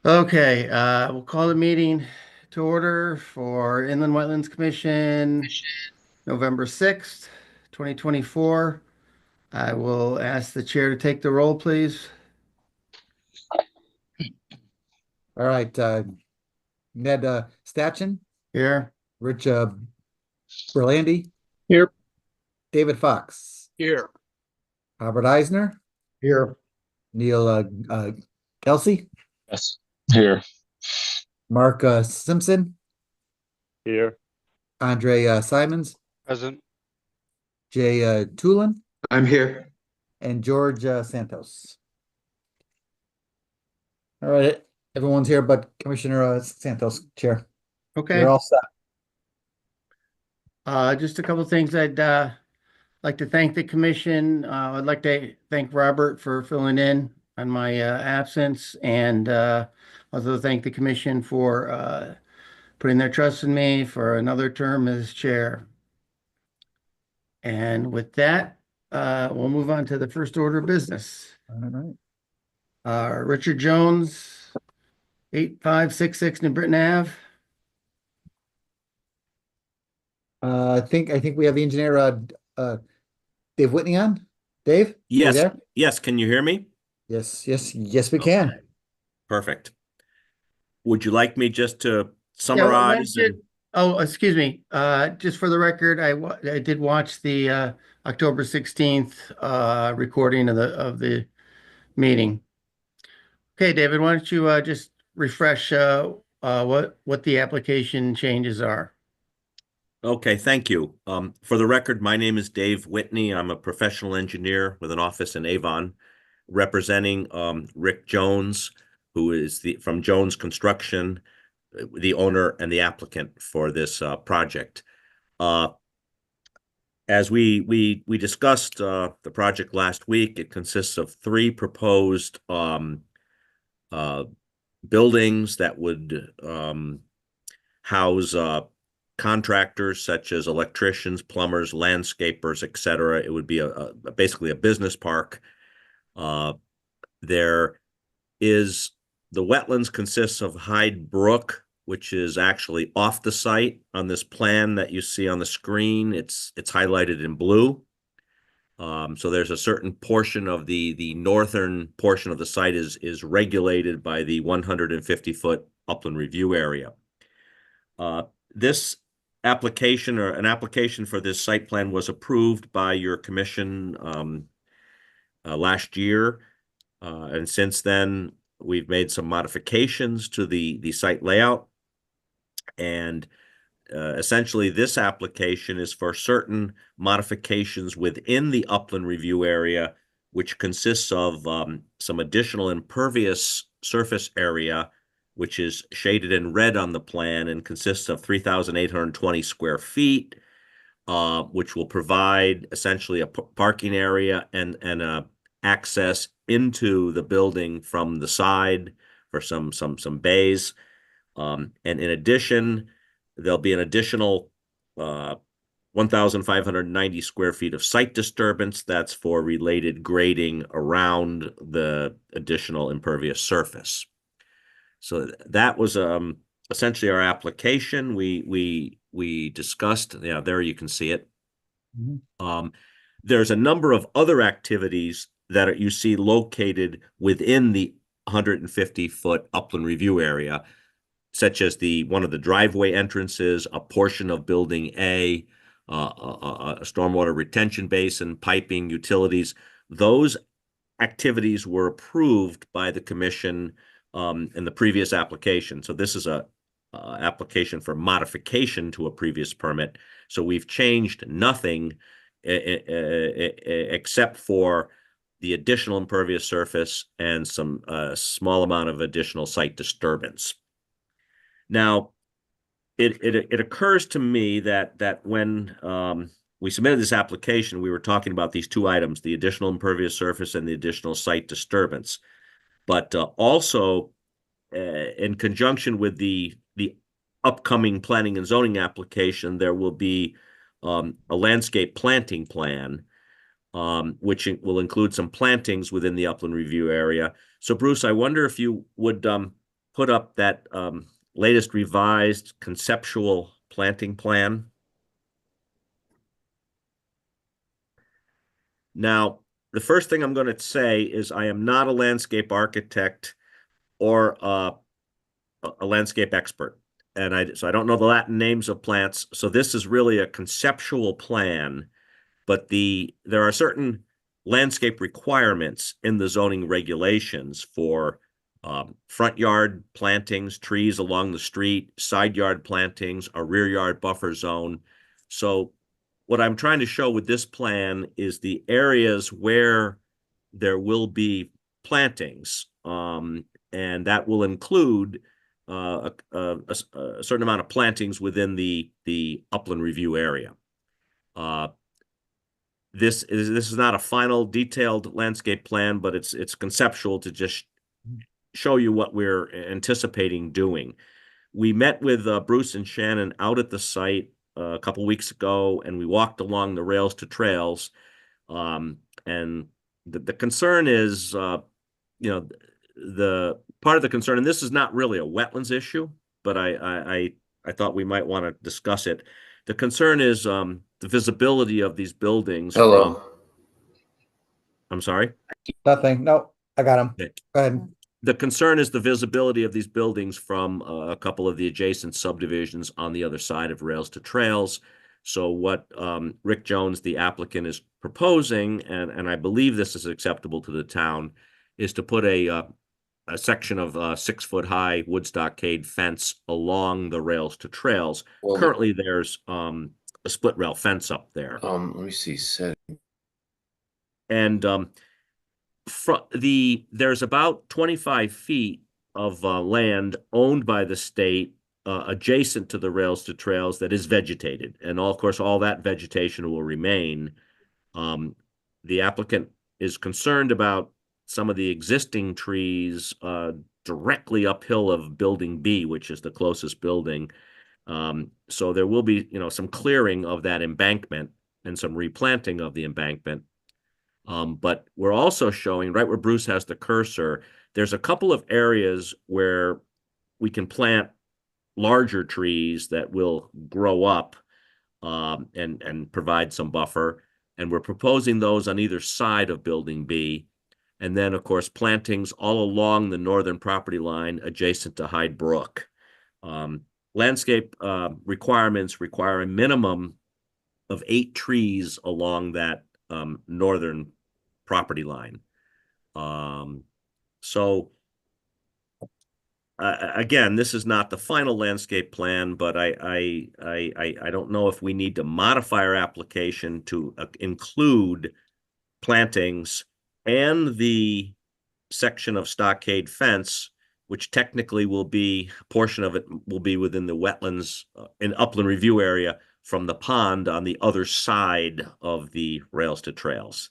Okay, we'll call the meeting to order for Inland Wetlands Commission, November 6th, 2024. I will ask the chair to take the roll, please. All right, Ned Stachin, Here. Rich Berlandi, Here. David Fox, Here. Robert Eisner, Here. Neil Kelsey, Yes. Here. Mark Simpson, Here. Andre Simons, Present. Jay Tulin, I'm here. and George Santos. All right, everyone's here but Commissioner Santos, Chair. Okay. You're all set. Just a couple things I'd like to thank the commission. I'd like to thank Robert for filling in on my absence, and also thank the commission for putting their trust in me for another term as chair. And with that, we'll move on to the first order of business. All right. Richard Jones, 8566 New Britain Ave. I think we have the engineer Dave Whitney on. Dave, are you Yes, there? yes. Can you hear me? Yes, we can. Okay, perfect. Would you like me just to Yeah, why don't summarize? you- Oh, excuse me. Just for the record, I did watch the October 16th recording of the meeting. Okay, David, why don't you just refresh what the application changes are? Okay, thank you. For the record, my name is Dave Whitney. I'm a professional engineer with an office in Avon, representing Rick Jones, who is from Jones Construction, the owner and the applicant for this project. As we discussed the project last week, it consists of three proposed buildings that would house contractors such as electricians, plumbers, landscapers, etc. It would be basically a business park. There is the wetlands consists of Hyde Brook, which is actually off the site on this plan that you see on the screen. It's highlighted in blue. So there's a certain portion of the northern portion of the site is regulated by the 150-foot upland review area. This application or an application for this site plan was approved by your commission last year. And since then, we've made some modifications to the site layout. And essentially, this application is for certain modifications within the upland review area, which consists of some additional impervious surface area, which is shaded in red on the plan and consists of 3,820 square feet, which will provide essentially a parking area and access into the building from the side for some bays. And in addition, there'll be an additional 1,590 square feet of site disturbance. That's for related grading around the additional impervious surface. So that was essentially our application. We discussed. Yeah, there you can see it. Mm-hmm. There's a number of other activities that you see located within the 150-foot upland review area, such as one of the driveway entrances, a portion of Building A, a stormwater retention basin, piping, utilities. Those activities were approved by the commission in the previous application. So this is a application for modification to a previous permit. So we've changed nothing except for the additional impervious surface and some small amount of additional site disturbance. Now, it occurs to me that when we submitted this application, we were talking about these two items, the additional impervious surface and the additional site disturbance. But also, in conjunction with the upcoming planning and zoning application, there will be a landscape planting plan, which will include some plantings within the upland review area. So, Bruce, I wonder if you would put up that latest revised conceptual planting plan. Now, the first thing I'm going to say is I am not a landscape architect or a landscape expert. And so I don't know the Latin names of plants. So this is really a conceptual plan, but there are certain landscape requirements in the zoning regulations for front yard plantings, trees along the street, side yard plantings, a rear yard buffer zone. So what I'm trying to show with this plan is the areas where there will be plantings, and that will include a certain amount of plantings within the upland review area. This is not a final detailed landscape plan, but it's conceptual to just show you what we're anticipating doing. We met with Bruce and Shannon out at the site a couple weeks ago, and we walked along the rails to trails. And the concern is, the part of the concern, and this is not really a wetlands issue, but I thought we might want to discuss it. The concern is the visibility of these buildings. Hello. I'm sorry? Nothing. No, I got him. Okay. Go ahead. The concern is the visibility of these buildings from a couple of the adjacent subdivisions on the other side of rails to trails. So what Rick Jones, the applicant, is proposing, and I believe this is acceptable to the town, is to put a section of 6-foot high wood stockade fence along the rails to trails. Well, Currently, there's a split rail fence up there. let me see. And there's about 25 feet of land owned by the state adjacent to the rails to trails that is vegetated, and of course all that vegetation will remain. The applicant is concerned about some of the existing trees directly uphill of building B, which is the closest building. So there will be, some clearing of that embankment and some replanting of the embankment. But we're also showing, right where Bruce has the cursor, there's a couple of areas where we can plant larger trees that will grow up and provide some buffer. And we're proposing those on either side of building B. And then, of course, plantings all along the northern property line adjacent to Hyde Brook. Landscape requirements require a minimum of 8 trees along that northern property line. So again, this is not the final landscape plan, but I don't know if we need to modify our application to include plantings and the section of stockade fence, which technically will be, a portion of it will be within the wetlands in upland review area from the pond on the other side of the rails to trails.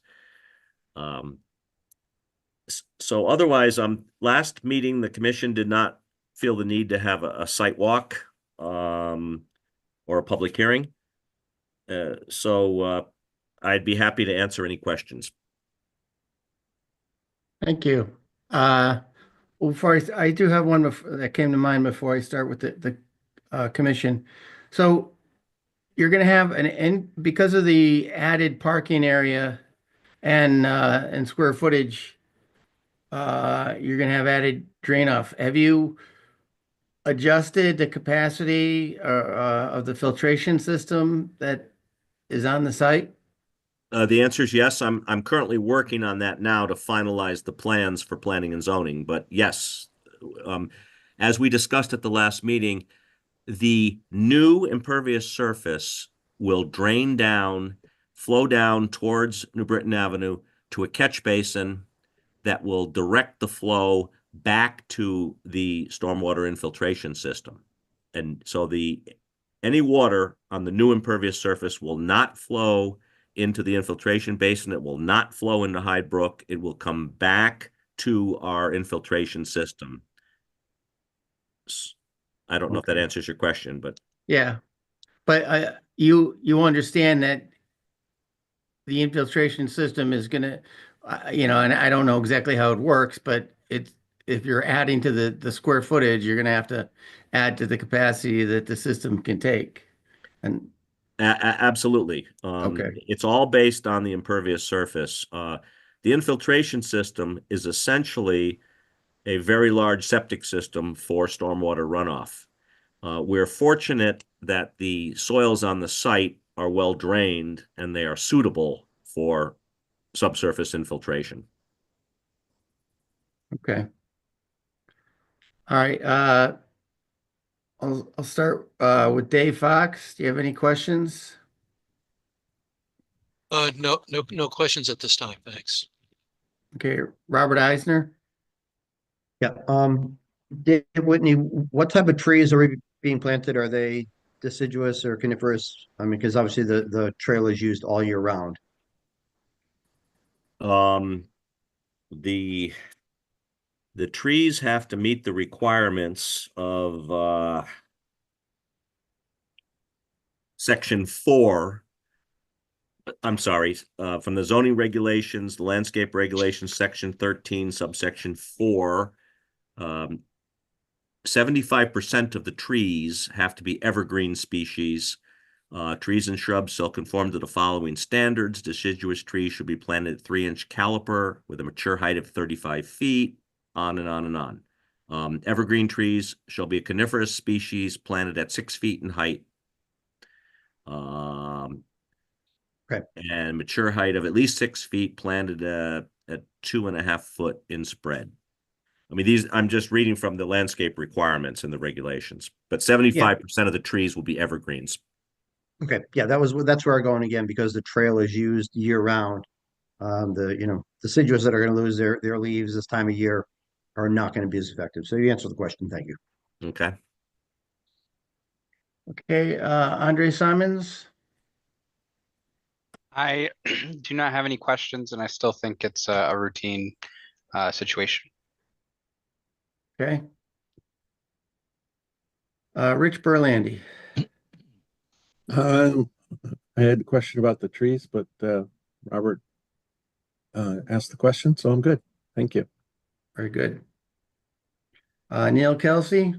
So otherwise, last meeting, the commission did not feel the need to have a site walk or a public hearing. So I'd be happy to answer any questions. Thank you. Well, I do have one that came to mind before I start with the commission. So you're going to have because of the added parking area and square footage, you're going to have added drain off. Have you adjusted the capacity of the filtration system that is on the site? The answer is yes. I'm currently working on that now to finalize the plans for planning and zoning. But yes, as we discussed at the last meeting, the new impervious surface will drain down, flow down towards New Britain Avenue to a catch basin that will direct the flow back to the stormwater infiltration system. And so any water on the new impervious surface will not flow into the infiltration basin. It will not flow into Hyde Brook. It will come back to our infiltration system. I don't know if that answers your question, but yeah, but you understand that the infiltration system is going to, and I don't know exactly how it works, but if you're adding to the square footage, you're gonna have to add to the capacity that the system can take. And Absolutely. okay, It's all based on the impervious surface. The infiltration system is essentially a very large septic system for stormwater runoff. We're fortunate that the soils on the site are well drained and they are suitable for subsurface infiltration. okay. All right, I'll start with Dave Fox. Do you have any questions? No questions at this time. Thanks. Okay, Robert Eisner. Yeah, Dave Whitney, what type of trees are being planted? Are they deciduous or coniferous? I mean, because obviously the trail is used all year round. Um, the the trees have to meet the requirements of section 4. I'm sorry, from the zoning regulations, the landscape regulations, section 13, subsection 4. 75% of the trees have to be evergreen species. Trees and shrubs shall conform to the following standards. Deciduous trees should be planted at 3-inch caliper with a mature height of 35 feet, on and on and on. Evergreen trees shall be a coniferous species planted at 6 feet in height. Okay. And mature height of at least 6 feet, planted at 2.5 foot in spread. I mean, I'm just reading from the landscape requirements and the regulations, but 75% of the trees will be evergreens. Okay, yeah, that's where I'm going again because the trail is used year round. The deciduous that are going to lose their leaves this time of year are not going to be as effective. So you answered the question. Thank you. Okay. Okay, Andre Simons. I do not have any questions, and I still think it's a routine situation. Okay. Rich Berlandy. I had a question about the trees, but Robert asked the question, so I'm good. Thank you. Very good. Neil Kelsey.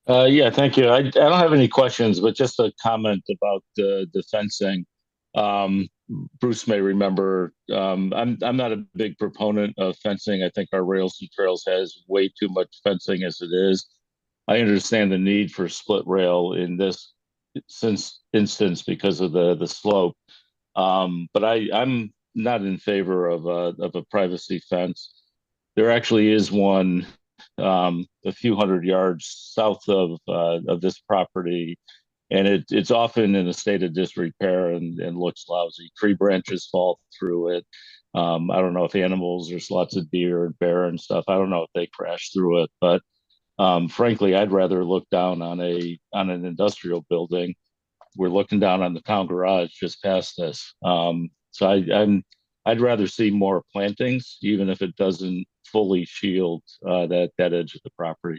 Yeah, thank you. I don't have any questions, but just a comment about the fencing. Bruce may remember, I'm not a big proponent of fencing. I think our rails and trails has way too much fencing as it is. I understand the need for split rail in this instance because of the slope. But I'm not in favor of a privacy fence. There actually is one a few hundred yards south of this property, and it's often in a state of disrepair and looks lousy. Tree branches fall through it. I don't know if animals, there's lots of deer and bear and stuff. I don't know if they crash through it, but frankly, I'd rather look down on an industrial building. We're looking down on the town garage just past this. So I'd rather see more plantings, even if it doesn't fully shield that edge of the property.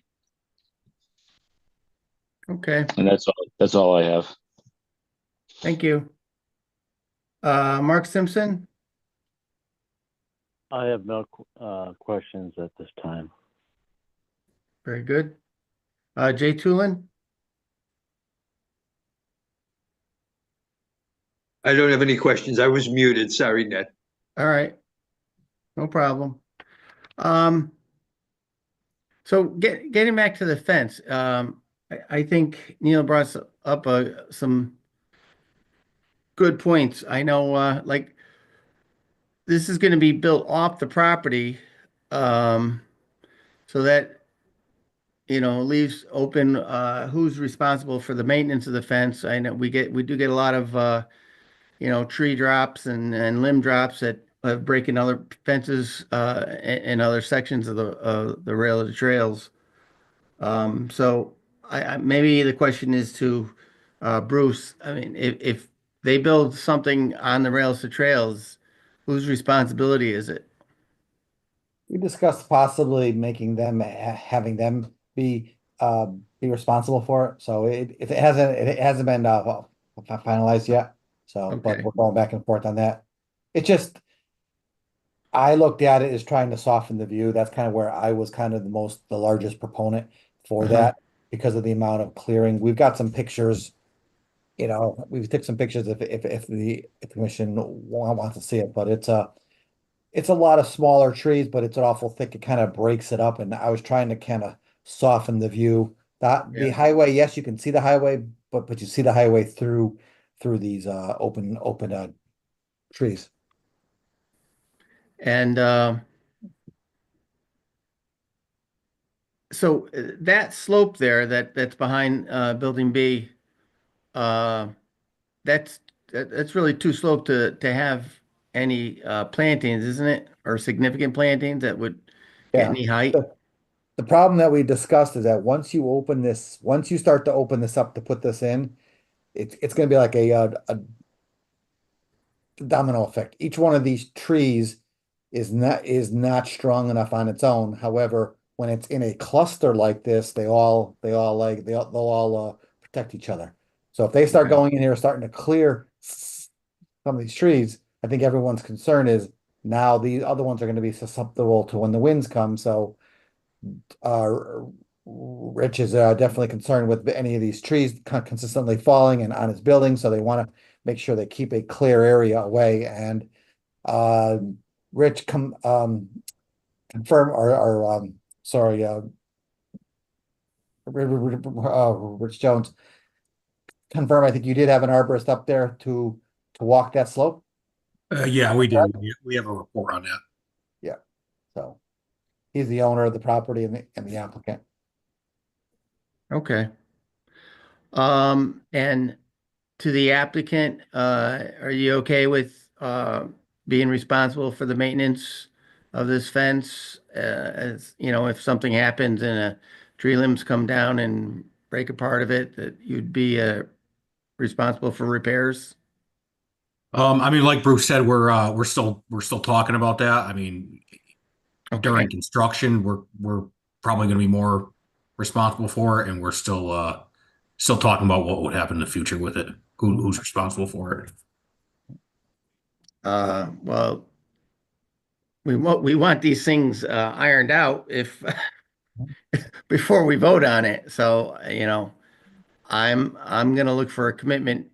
Okay, And that's all I have. thank you. Mark Simpson. I have no questions at this time. Very good. Jay Tulin. I don't have any questions. I was muted. Sorry, Ned. All right. No problem. So getting back to the fence, I think Neil brought up some good points. I know, like this is going to be built off the property, so that leaves open who's responsible for the maintenance of the fence. I know we do get a lot of tree drops and limb drops that breaking other fences in other sections of the rail of the trails. So maybe the question is to Bruce. I mean, if they build something on the rails to trails, whose responsibility is it? We discussed possibly making them, having them be responsible for it. So if it hasn't been finalized yet. So, but Okay. we're going back and forth on that. It just, I looked at it as trying to soften the view. That's kind of where I was kind of the largest proponent for Uh-huh. that because of the amount of clearing. We've got some pictures, we took some pictures if the commission wants to see it, but it's a lot of smaller trees, but it's awful thick. It kind of breaks it up, and I was trying to kind of soften the view. The Yeah. highway, yes, you can see the highway, but you see the highway through these open trees. And so that slope there that's behind building B, uh, that's really too slope to have any plantings, isn't it? Or significant plantings that would get Yeah. any height? The problem that we discussed is that once you start to open this up to put this in, it's going to be like a domino effect. Each one of these trees is not strong enough on its own. However, when it's in a cluster like this, they'll all protect each other. So if they start Okay. going in here, starting to clear some of these trees, I think everyone's concern is now the other ones are going to be susceptible to when the winds come. So uh, Rich is definitely concerned with any of these trees consistently falling and on his building, so they want to make sure they keep a clear area away. And uh, Rich confirm or sorry, Rich Jones confirm. I think you did have an arborist up there to walk that slope. Yeah, we do. We have a report on that. Yeah, so he's the owner of the property and the applicant. Okay. And to the applicant, are you okay with being responsible for the maintenance of this fence? As you know, if something happens and tree limbs come down and break a part of it, that you'd be responsible for repairs? I mean, like Bruce said, we're still talking about that. I mean, Okay. during construction, we're probably going to be more responsible for it, and we're still talking about what would happen in the future with it. Who's responsible for it? Well, we want these things ironed out if before we vote on it. So, I'm gonna look for a commitment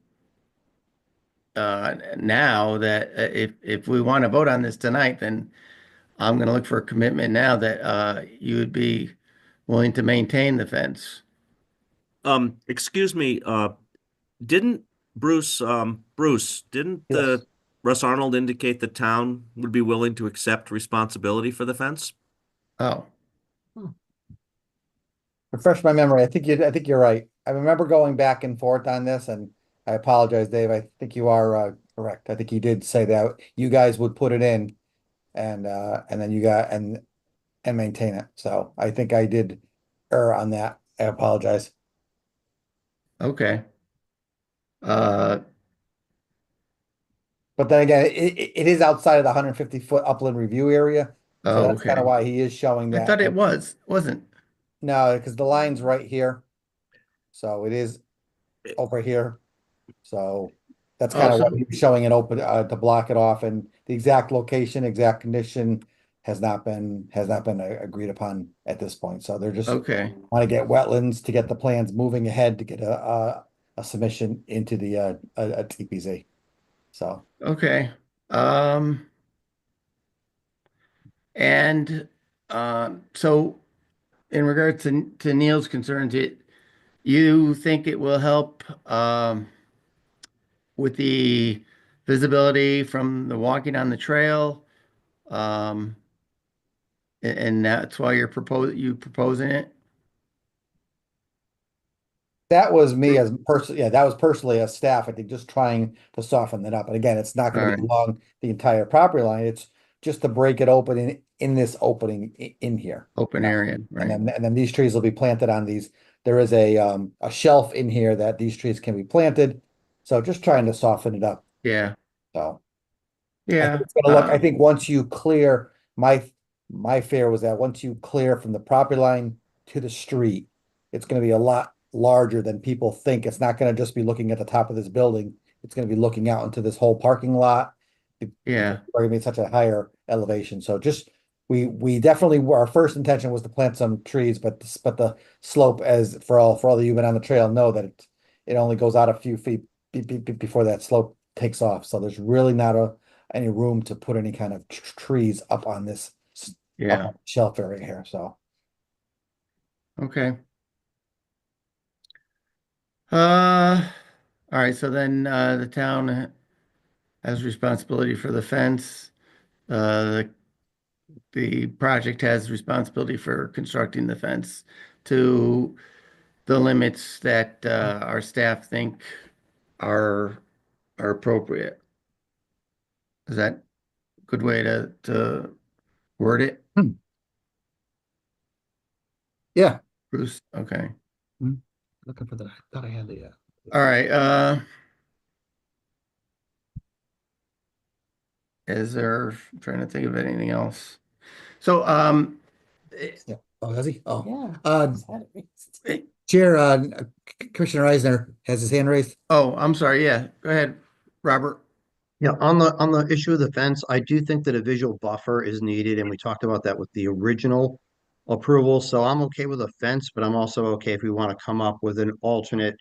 now that if we want to vote on this tonight, then I'm gonna look for a commitment now that you would be willing to maintain the fence. Excuse me, didn't Bruce, didn't Yes. Russ Arnold indicate the town would be willing to accept responsibility for the fence? Oh, Refresh my memory. I think you're right. I remember going back and forth on this, and I apologize, Dave. I think you are correct. I think you did say that you guys would put it in and then you got and maintain it. So I think I did err on that. I apologize. okay. Uh, But then again, it is outside of the 150-foot upland review area. So oh, that's kind of okay. why he is showing I that. thought wasn't. No, because the line's right here. So it is over here. So that's Oh, kind of so what he was showing it open to block it off, and the exact location, exact condition has not been agreed upon at this point. So they're just okay, want to get wetlands to get the plans moving ahead to get a submission into the a TPZ. So okay. Um, and so in regards to Neil's concerns, you think it will help with the visibility from the walking on the trail? Um, and that's why you proposing it? that was me as yeah, that was personally as staff, I think, just trying to soften it up. And again, it's not All going to right, be along the entire property line. It's just to break it open in this opening in here. open area, And right? then these trees will be planted on these. There is a shelf in here that these trees can be planted. So just trying to soften it up. Yeah, So I think yeah. it's gonna look, I think once you clear, my fear was that once you clear from the property line to the street, it's gonna be a lot larger than people think. It's not gonna just be looking at the top of this building. It's gonna be looking out into this whole parking lot. Because Yeah, we're gonna be such a higher elevation. So just, we definitely, our first intention was to plant some trees, but the slope, as for all of you been on the trail know that it only goes out a few feet before that slope takes off. So there's really not any room to put any kind of trees up on this Yeah, shelf area here, so. okay. All right, so then the town has responsibility for the fence. The project has responsibility for constructing the fence to the limits that our staff think are appropriate. Is that a good way to word it, Yeah. Bruce? Okay. Looking for I thought I had the, All right, is there, I'm trying to think of anything else. So, yeah. Oh, has he? Oh. Yeah. Chair, Commissioner Eisner has his hand raised. oh, I'm sorry. Yeah, go ahead, Robert. Yeah, on the issue of the fence, I do think that a visual buffer is needed, and we talked about that with the original approval. So I'm okay with a fence, but I'm also okay if we want to come up with an alternate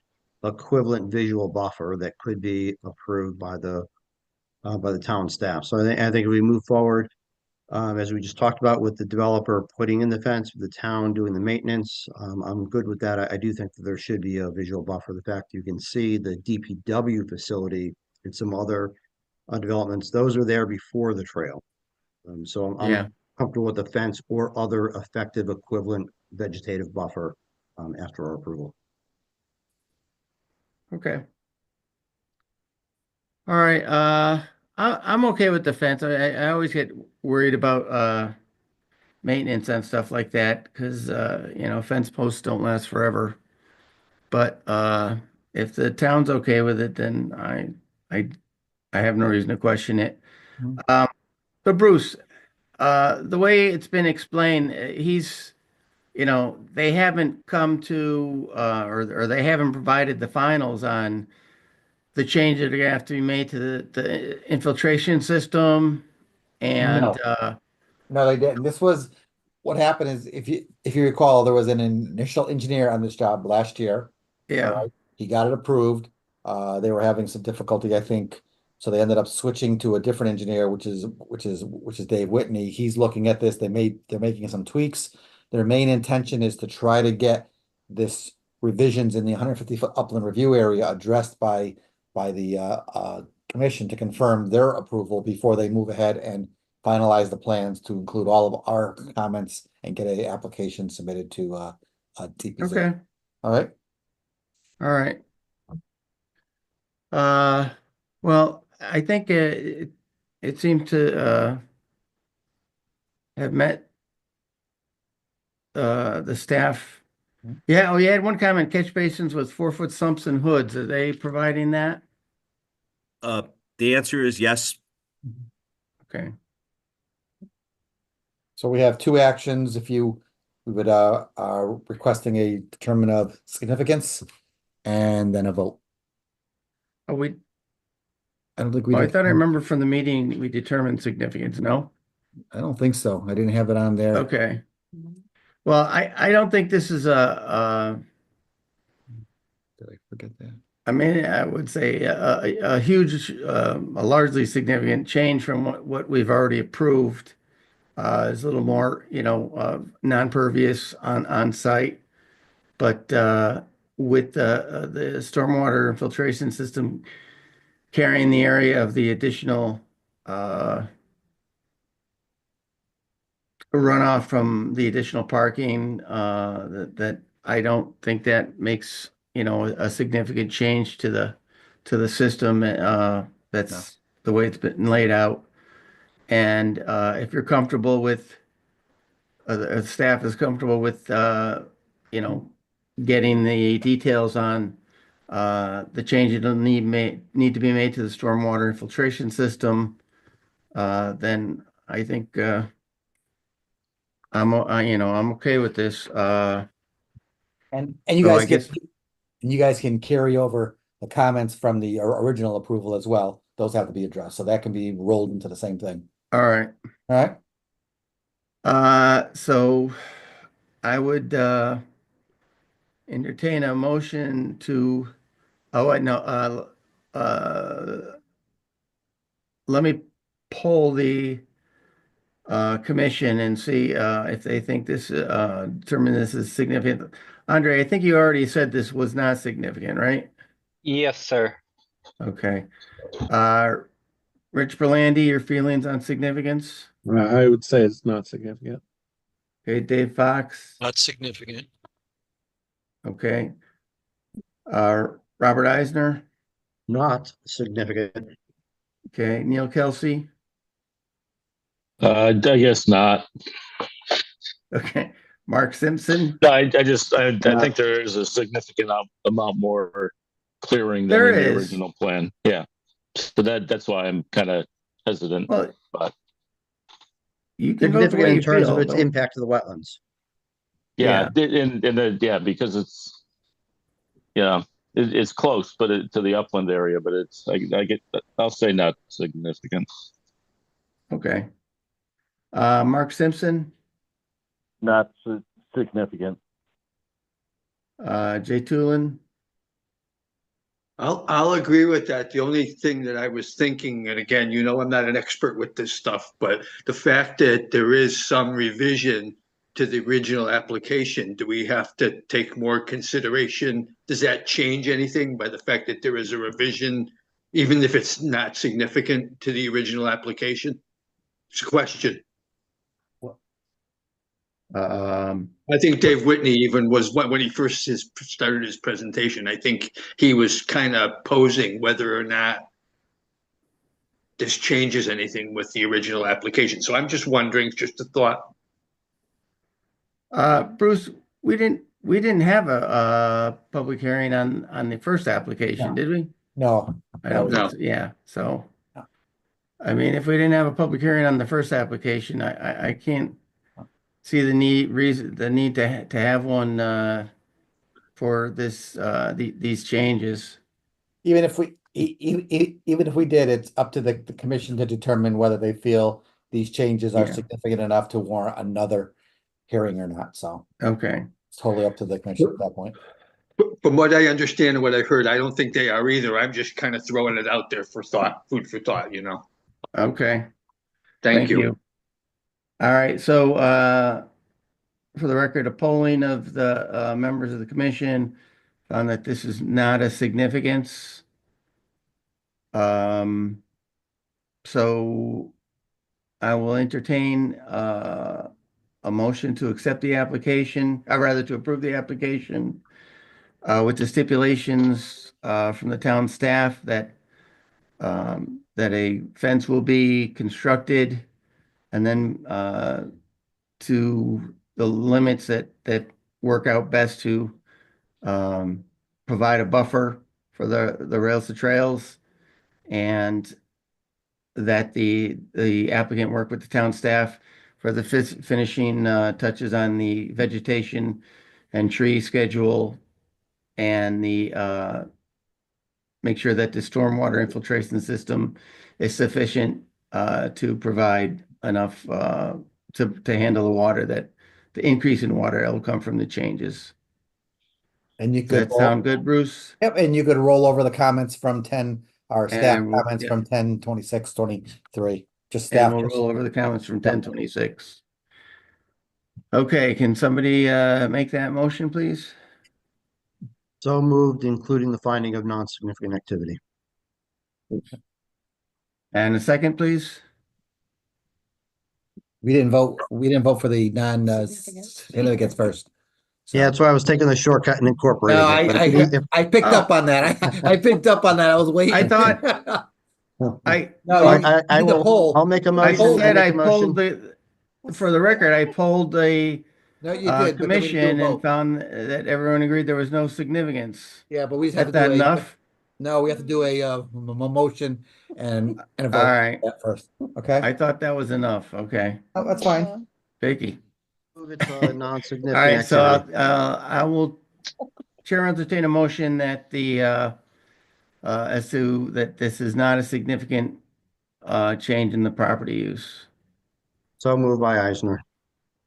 equivalent visual buffer that could be approved by the town staff. So I think if we move forward, as we just talked about with the developer putting in the fence, with the town doing the maintenance, I'm good with that. I do think that there should be a visual buffer. The fact you can see the DPW facility and some other developments, those are there before the trail. So I'm Yeah. comfortable with the fence or other effective equivalent vegetative buffer after our approval. Okay. All right. I'm okay with the fence. I always get worried about maintenance and stuff like that because fence posts don't last forever. But if the town's okay with it, then I I have no reason to question it. Mhm. So Bruce, the way it's been explained, they haven't come to or they haven't provided the finals on the changes that are gonna have to be made to the infiltration system and No. No, they didn't. This was, what happened is, if you recall, there was an initial engineer on this job last year. All yeah, right, he got it approved. They were having some difficulty, I think, so they ended up switching to a different engineer, which is Dave Whitney. He's looking at this. They're making some tweaks. Their main intention is to try to get this revisions in the 150-foot upland review area addressed by the commission to confirm their approval before they move ahead and finalize the plans to include all of our comments and get a application submitted to DPZ. okay, All right. all right. Well, I think it seemed to have met the staff. Yeah, oh, you had one comment, catch basins with 4-foot sumps and hoods. Are they providing that? The answer is yes. Okay. So we have two actions. If we would are requesting a determinant of significance and then a vote. Oh, I don't think we I did. thought I remember from the meeting we determined significance. No? I don't think so. I didn't have it on there. Okay. Well, I don't think this is Did I forget that? I mean, I would say a huge, a largely significant change from what we've already approved. Is a little more, non-pervious on site, but with the stormwater infiltration system carrying the area of the additional runoff from the additional parking, that I don't think that makes, a significant change to the system. That's the way it's been laid out. And if you're comfortable with, the staff is comfortable with, getting the details on the changes that need to be made to the stormwater infiltration system, then I think I'm okay with this. And you So guys I guess, can carry over the comments from the original approval as well. Those have to be addressed, so that can be rolled into the same thing. All right. All right, So I would entertain a motion to, oh, I know, let me poll the commission and see if they think this, determine this is significant. Andre, I think you already said this was not significant, right? Yes, sir. Okay. Uh, Rich Berlandi, your feelings on significance? I would say it's not significant. Okay, Dave Fox? Not significant. Okay. Robert Eisner? Not significant. Okay, Neil Kelsey? I guess not. Okay, Mark Simpson? No, I think there is a significant amount more clearing than There in the is. original plan. Yeah. So that's why I'm kind of hesitant, Well, but you can vote the Significant way in you terms of feel. its impact to the wetlands. yeah, yeah, because it's, yeah, it's close, but to the upland area, but I'll say not significant. Okay. Mark Simpson, Not significant. Jay Tulin, I'll agree with that. The only thing that I was thinking, and again, I'm not an expert with this stuff, but the fact that there is some revision to the original application, do we have to take more consideration? Does that change anything by the fact that there is a revision, even if it's not significant to the original application? It's a question. I think Dave Whitney even was when he first started his presentation. I think he was kind of posing whether or not this changes anything with the original application. So I'm just wondering, just a thought. Bruce, we didn't have a public hearing on the first application, No. did we? no, I don't think so. Yeah, so I mean, if we didn't have a public hearing on the first application, I can't see the need to have one for this these changes. even if even if we did, it's up to the commission to determine whether they feel these changes are Yeah. significant enough to warrant another hearing or not, so Okay. it's totally up to the commission at that point. From what I understand and what I heard, I don't think they are either. I'm just kind of throwing it out there for thought, food for thought, Okay. Thank you. All right, so for the record, a polling of the members of the commission found that this is not a significance. So I will entertain a motion to accept the application, or rather to approve the application with the stipulations from the town staff that that a fence will be constructed and then to the limits that work out best to provide a buffer for the rails to trails, and that the applicant work with the town staff for the finishing touches on the vegetation and tree schedule, and the make sure that the stormwater infiltration system is sufficient to provide enough to handle the water, that the increase in water that will come from the changes. And you Does could that sound good, Bruce? Yep, and you could roll over the comments from 10, our staff And we'll- comments yeah. from 10, 26, 23. Just And staff. we'll roll over the comments from 1026. Okay, can somebody make that motion, please? So moved, including the finding of non-significant activity. And a second, please? We didn't vote for the significance first. Yeah, that's why I was taking the shortcut and incorporating No, it. But if- I picked up on that. I picked up on that. I was waiting. I thought No, Well, you I did the will, poll. I'll make a I motion. said make I a motion. polled for the record, I polled the No, you did, but then we didn't do a commission and vote. found that everyone agreed there was no significance. Yeah, but we just have to That's do not a, enough? no, we have to do a motion and a All vote right. first. Okay, I thought that was enough. Okay. oh, that's fine. Vicky. Move it to All non-significant right, so activity. I will chair entertain a motion that the as to that this is not a significant change in the property use? So moved by Eisner.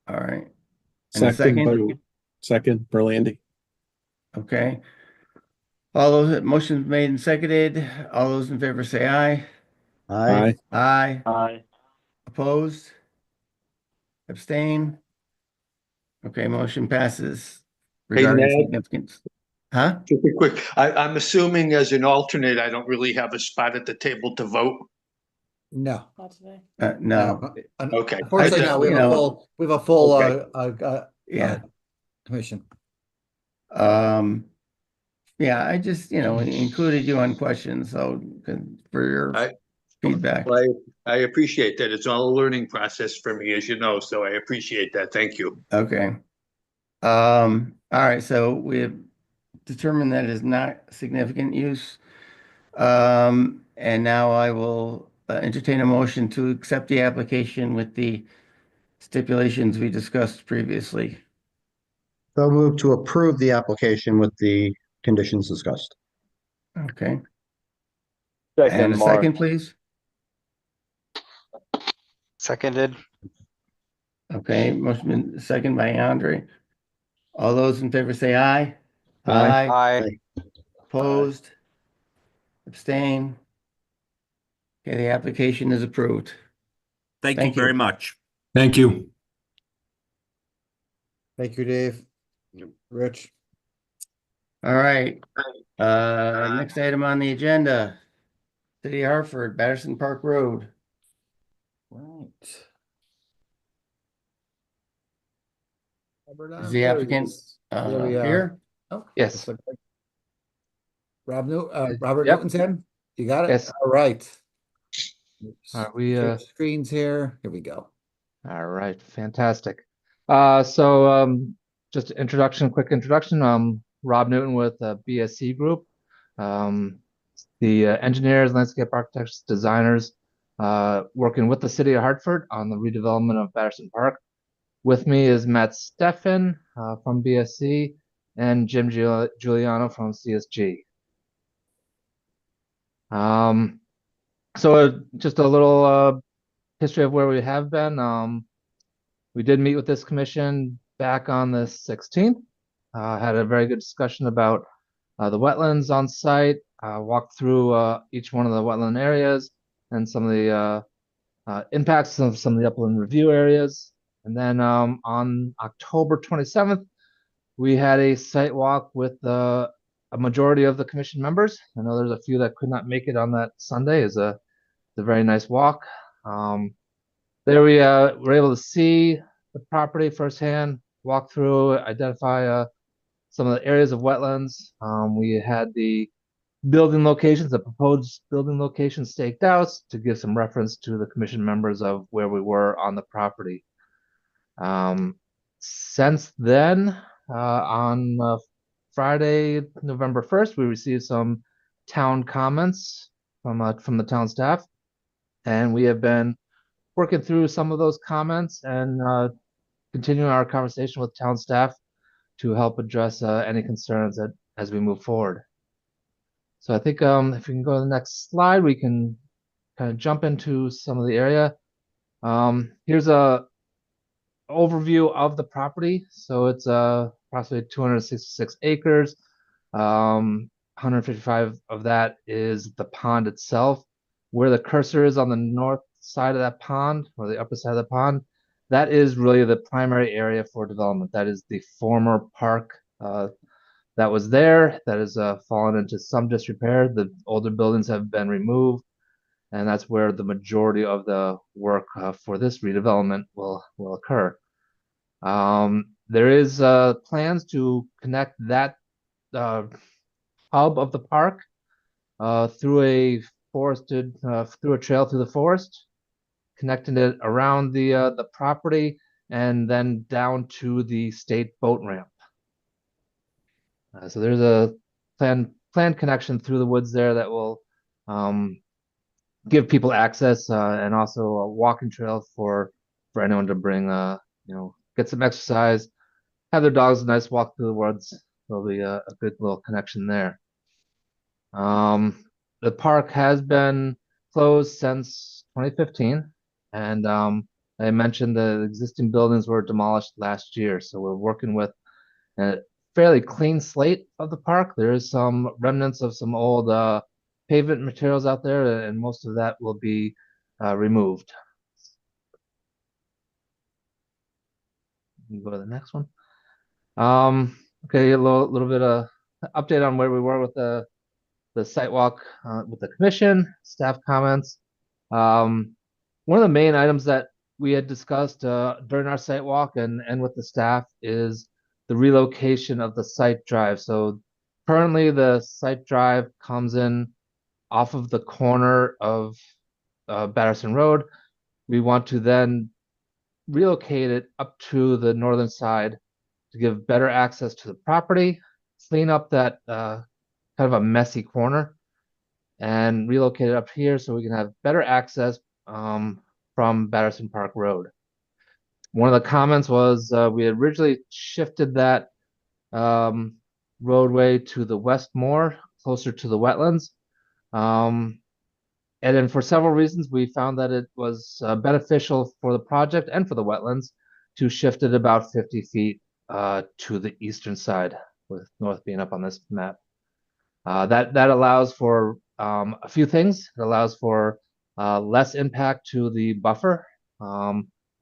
All right. And a Second, second? second, Berlandy. Okay. All those motions made and seconded. All those in favor say aye. Aye. Aye. Aye. Opposed? Abstain? Okay, motion passes regarding Ned. significance. Huh? Just a quick, I'm assuming as an alternate, I don't really have a spot at the table to vote. No. No. Okay. Unfortunately, I no, just, we you have a know, full, we have a full, Okay. Yeah. commission. Yeah, I just, included you on questions, so for your I- feedback. Well, I appreciate that. It's all a learning process for me, as you know, so I appreciate that. Thank you. Okay. All right, so we have determined that it is not significant use. And now I will entertain a motion to accept the application with the stipulations we discussed previously. So moved to approve the application with the conditions discussed. Okay. And Second, a Mark. second, please. Seconded. Okay, motion been second by Andre. All those in favor say aye. Aye. Aye. Opposed? Abstain? Okay, the application is approved. Thank you Thank you. very much. Thank you. Thank you, Dave. Rich. All right. Next item on the agenda. City of Hartford, Patterson Park Road. Right. Is the applicant There we are. here? Oh, Yes. looks like- Robert Yep. Newton's in? You got it? Yes. All right. Are we, Share screens here. Here we go. All right, fantastic. Just quick introduction. Rob Newton with BSC Group. The engineers, landscape architects, designers, working with the city of Hartford on the redevelopment of Patterson Park. With me is Matt Steffen from BSC and Jim Giuliano from CSG. Just a little history of where we have been. We did meet with this commission back on the 16th. Had a very good discussion about the wetlands on site, walked through each one of the wetland areas and some of the impacts of some of the upland review areas. And then on October 27th, we had a site walk with a majority of the commission members. I know there's a few that could not make it on that Sunday. It's a very nice walk. There we were able to see the property firsthand, walk through, identify some of the areas of wetlands. We had the building locations, the proposed building locations staked out to give some reference to the commission members of where we were on the property. Since then, on Friday, November 1st, we received some town comments from the town staff, and we have been working through some of those comments and continuing our conversation with town staff to help address any concerns as we move forward. So I think if we can go to the next slide, we can kind of jump into some of the area. Here's a overview of the property. So it's approximately 266 acres. 155 of that is the pond itself. Where the cursor is on the north side of that pond, or the upper side of the pond, that is really the primary area for development. That is the former park that was there, that has fallen into some disrepair. The older buildings have been removed, and that's where the majority of the work for this redevelopment will occur. There is plans to connect that hub of the park through a forested through a trail through the forest, connecting it around the property and then down to the state boat ramp. So there's a planned connection through the woods there that will give people access and also a walking trail for anyone to bring get some exercise, have their dogs a nice walk through the woods. There'll be a good little connection there. The park has been closed since 2015. And I mentioned the existing buildings were demolished last year. So we're working with a fairly clean slate of the park. There is some remnants of some old pavement materials out there, and most of that will be removed. Go to the next one. Okay, a little bit of update on where we were with the site walk with the commission, staff comments. One of the main items that we had discussed during our site walk and with the staff is the relocation of the site drive. So currently the site drive comes in off of the corner of Batterson Road. We want to then relocate it up to the northern side to give better access to the property, clean up that kind of a messy corner, and relocate it up here so we can have better access from Batterson Park Road. One of the comments was we originally shifted that roadway to the west more, closer to the wetlands. And then for several reasons, we found that it was beneficial for the project and for the wetlands to shift it about 50 feet to the eastern side, with north being up on this map. That allows for a few things. It allows for less impact to the buffer,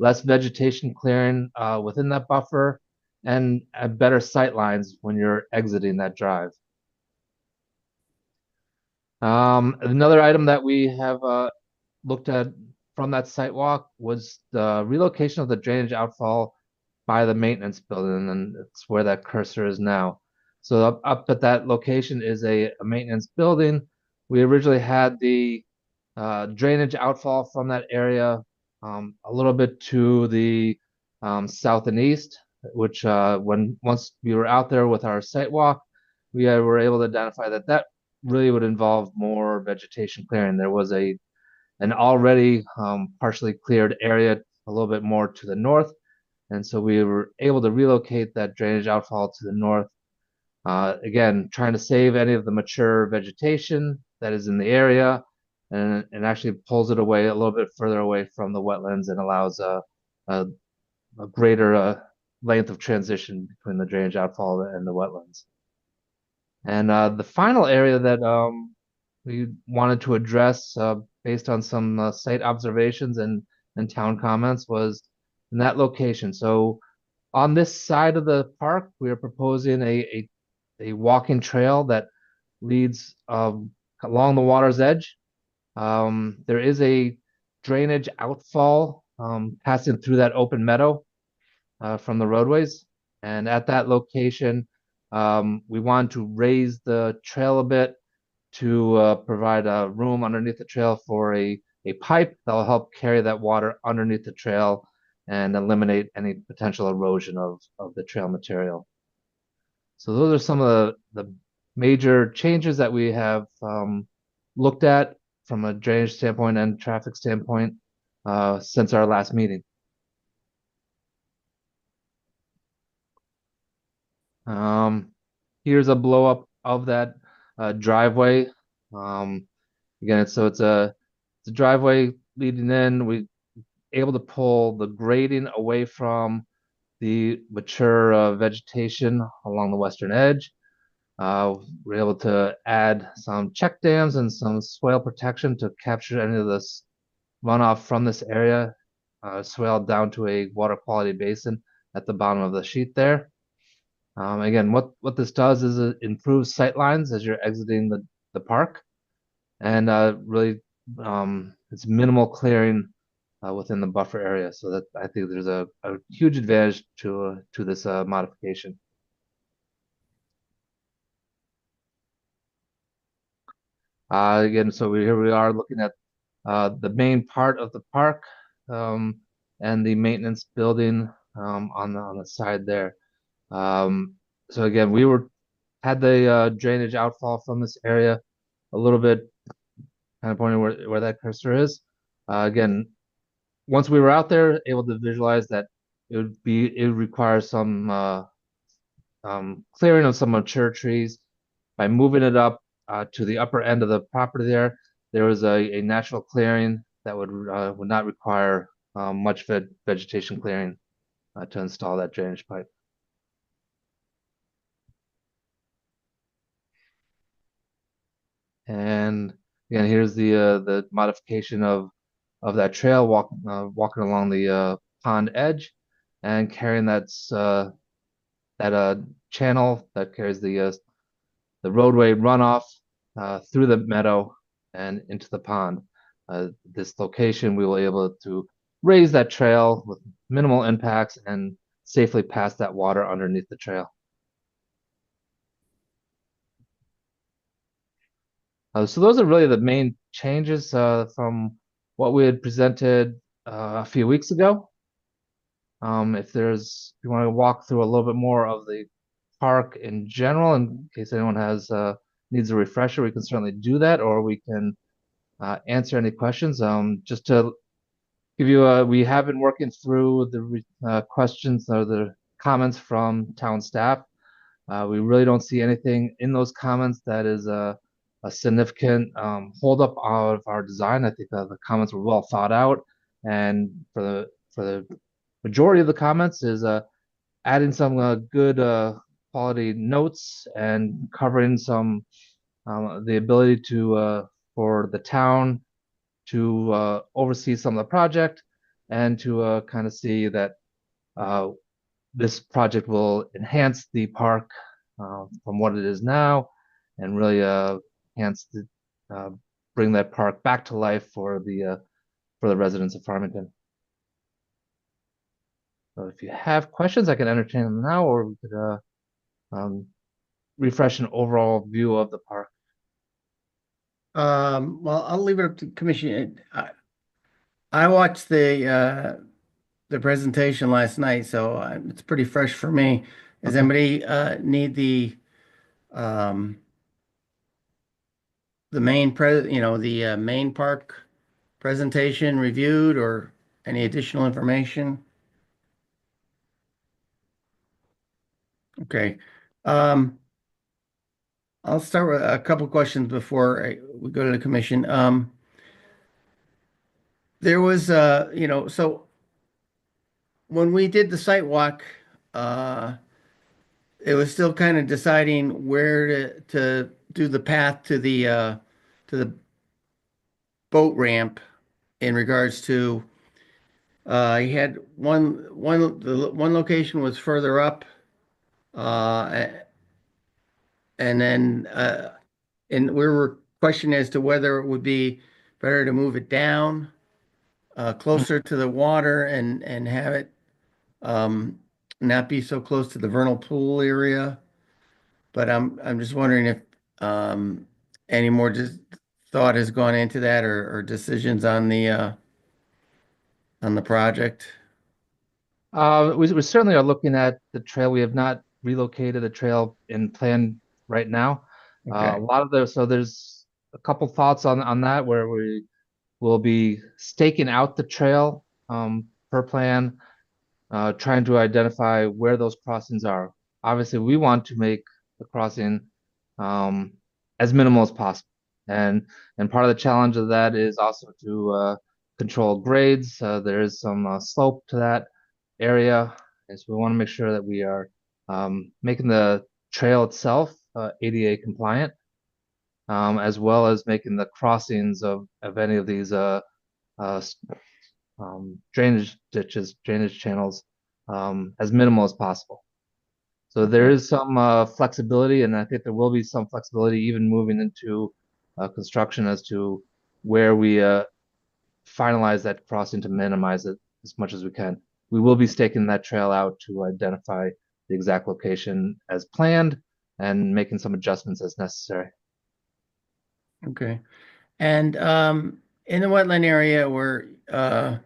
less vegetation clearing within that buffer, and better sight lines when you're exiting that drive. Another item that we have looked at from that site walk was the relocation of the drainage outfall by the maintenance building, and it's where that cursor is now. So up at that location is a maintenance building. We originally had the drainage outfall from that area a little bit to the south and east, which once we were out there with our site walk, we were able to identify that really would involve more vegetation clearing. There was an already partially cleared area a little bit more to the north, and so we were able to relocate that drainage outfall to the north. Again, trying to save any of the mature vegetation that is in the area, and actually pulls it away a little bit further away from the wetlands and allows a greater length of transition between the drainage outfall and the wetlands. And the final area that we wanted to address based on some site observations and town comments was in that location. So on this side of the park, we are proposing a walking trail that leads along the water's edge. There is a drainage outfall passing through that open meadow from the roadways. And at that location, we want to raise the trail a bit to provide a room underneath the trail for a pipe that will help carry that water underneath the trail and eliminate any potential erosion of the trail material. So those are some of the major changes that we have looked at from a drainage standpoint and traffic standpoint since our last meeting. Here's a blow up of that driveway. Again, it's a driveway leading in. We able to pull the grading away from the mature vegetation along the western edge. We're able to add some check dams and some swale protection to capture any of this runoff from this area, swale down to a water quality basin at the bottom of the sheet there. Again, what this does is it improves sight lines as you're exiting the park, and really it's minimal clearing within the buffer area. So that I think there's a huge advantage to this modification. Again, so here we are looking at the main part of the park and the maintenance building on the side there. So again, we had the drainage outfall from this area a little bit, kind of pointing where that cursor is. Again, once we were out there, able to visualize that it would require some clearing of some mature trees. By moving it up to the upper end of the property there was a natural clearing that would not require much vegetation clearing to install that drainage pipe. And again, here's the modification of that trail, walking along the pond edge and carrying that channel that carries the roadway runoff through the meadow and into the pond. This location, we will be able to raise that trail with minimal impacts and safely pass that water underneath the trail. So those are really the main changes from what we had presented a few weeks ago. If you want to walk through a little bit more of the park in general, in case anyone needs a refresher, we can certainly do that, or we can answer any questions. Just to give you we have been working through the questions or the comments from town staff. We really don't see anything in those comments that is a significant holdup of our design. I think the comments were well thought out, and for the majority of the comments is adding some good quality notes and covering some the ability for the town to oversee some of the project and to kind of see that this project will enhance the park from what it is now and really bring that park back to life for the residents of Farmington. So if you have questions, I can entertain them now, or we could refresh an overall view of the park. Well, I'll leave it up to commission. I watched the presentation last night, so it's pretty fresh for me. Does Okay. anybody need the main the main park presentation reviewed or any additional information? Okay. I'll start with a couple questions before we go to the commission. There was so when we did the site walk, it was still kind of deciding where to do the path to the boat ramp in regards to he had one location was further up, and then and we were questioning as to whether it would be better to move it down closer to the water and have it not be so close to the vernal pool area. But I'm just wondering if any more just thought has gone into that or decisions on the project. We certainly are looking at the trail. We have not relocated the trail in plan right now. Okay. A lot of so there's a couple thoughts on that where we will be staking out the trail per plan, trying to identify where those crossings are. Obviously, we want to make the crossing as minimal as possible, and part of the challenge of that is also to control grades. There is some slope to that area, and so we want to make sure that we are making the trail itself ADA compliant, as well as making the crossings of any of these drainage ditches, drainage channels as minimal as possible. So there is some flexibility, and I think there will be some flexibility even moving into construction as to where we finalize that crossing to minimize it as much as we can. We will be staking that trail out to identify the exact location as planned and making some adjustments as necessary. Okay. And in the wetland area where I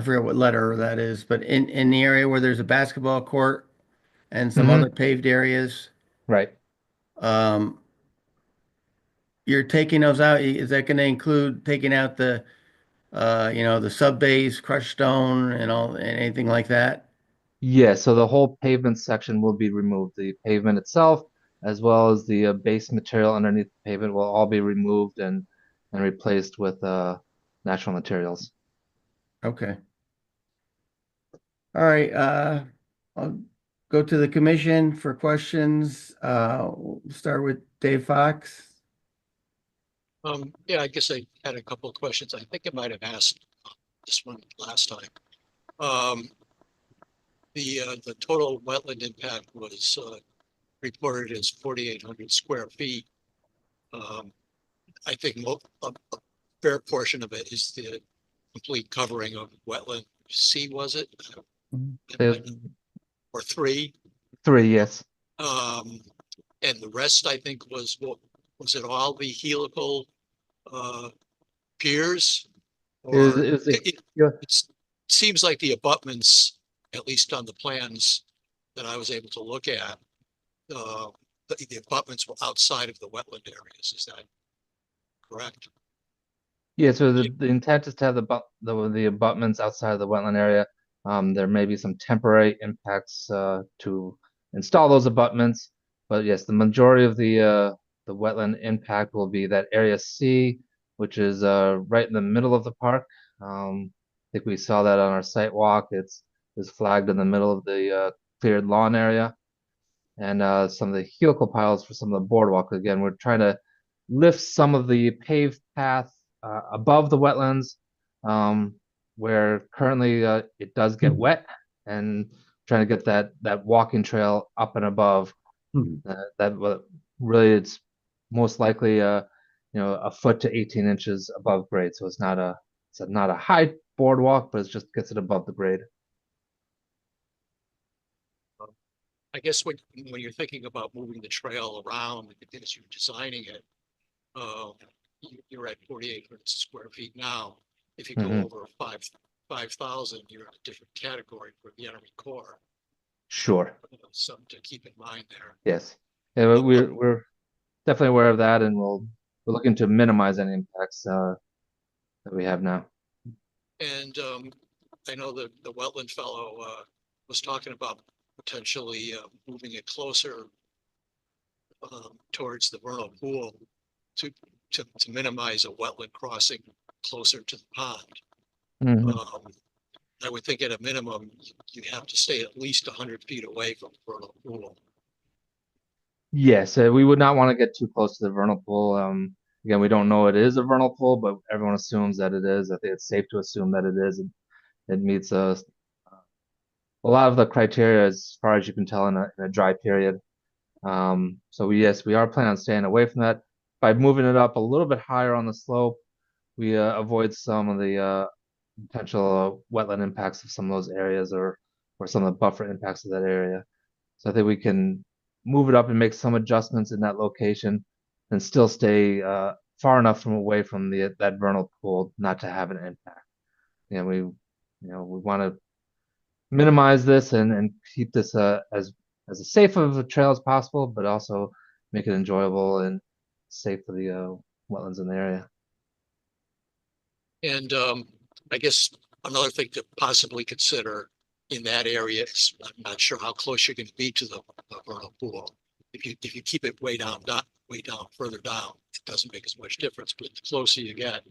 forget what letter that is, but in the area where there's a basketball court and some other paved areas, Right. you're taking those out. Is that going to include taking out the the sub base, crushed stone, and anything like that? Yeah, so the whole pavement section will be removed. The pavement itself, as well as the base material underneath the pavement, will all be removed and replaced with natural materials. Okay. All right, I'll go to the commission for questions. We'll start with Dave Fox. Yeah, I guess I had a couple of questions. I think I might have asked this one last time. The total wetland impact was reported as 4,800 square feet. I think a fair portion of it is the complete covering of wetland C, was it? Or three? Three, yes. And the rest, I think, was it all the helical piers? Or it seems like the abutments, at least on the plans that I was able to look at, the abutments were outside of the wetland areas. Is that correct? Yeah, so the intent is to have the abutments outside of the wetland area. There may be some temporary impacts to install those abutments, but yes, the majority of the wetland impact will be that area C, which is right in the middle of the park. I think we saw that on our site walk. It's flagged in the middle of the cleared lawn area, and some of the helical piles for some of the boardwalk. Again, we're trying to lift some of the paved path above the wetlands, where currently it does get wet, and trying to get that walking trail up and above. That really, it's most likely a foot to 18 inches above grade. So it's not a high boardwalk, but it just gets it above the grade. I guess when you're thinking about moving the trail around as you're designing it, you're at 4,800 square feet now. If you go over 5,000, you're in a different category for the Army Corps. Sure. Something to keep in mind there. Yes. Yeah, we're definitely aware of that, and we're looking to minimize any impacts that we have now. And I know the wetland fellow was talking about potentially moving it closer towards the vernal pool to minimize a wetland crossing closer to the pond. I would think at a minimum, you have to stay at least 100 feet away from the vernal pool. Yes, we would not want to get too close to the vernal pool. Again, we don't know it is a vernal pool, but everyone assumes that it is. I think it's safe to assume that it is. It meets a lot of the criteria as far as you can tell in a dry period. So yes, we are planning on staying away from that. By moving it up a little bit higher on the slope, we avoid some of the potential wetland impacts of some of those areas, or some of the buffer impacts of that area. So I think we can move it up and make some adjustments in that location, and still stay far enough away from that vernal pool not to have an impact. We want to minimize this and keep this as safe of a trail as possible, but also make it enjoyable and safe for the wetlands in the area. And I guess another thing to possibly consider in that area is, I'm not sure how close you're going to be to the vernal pool. If you keep it way down, further down, it doesn't make as much difference. But the closer you get,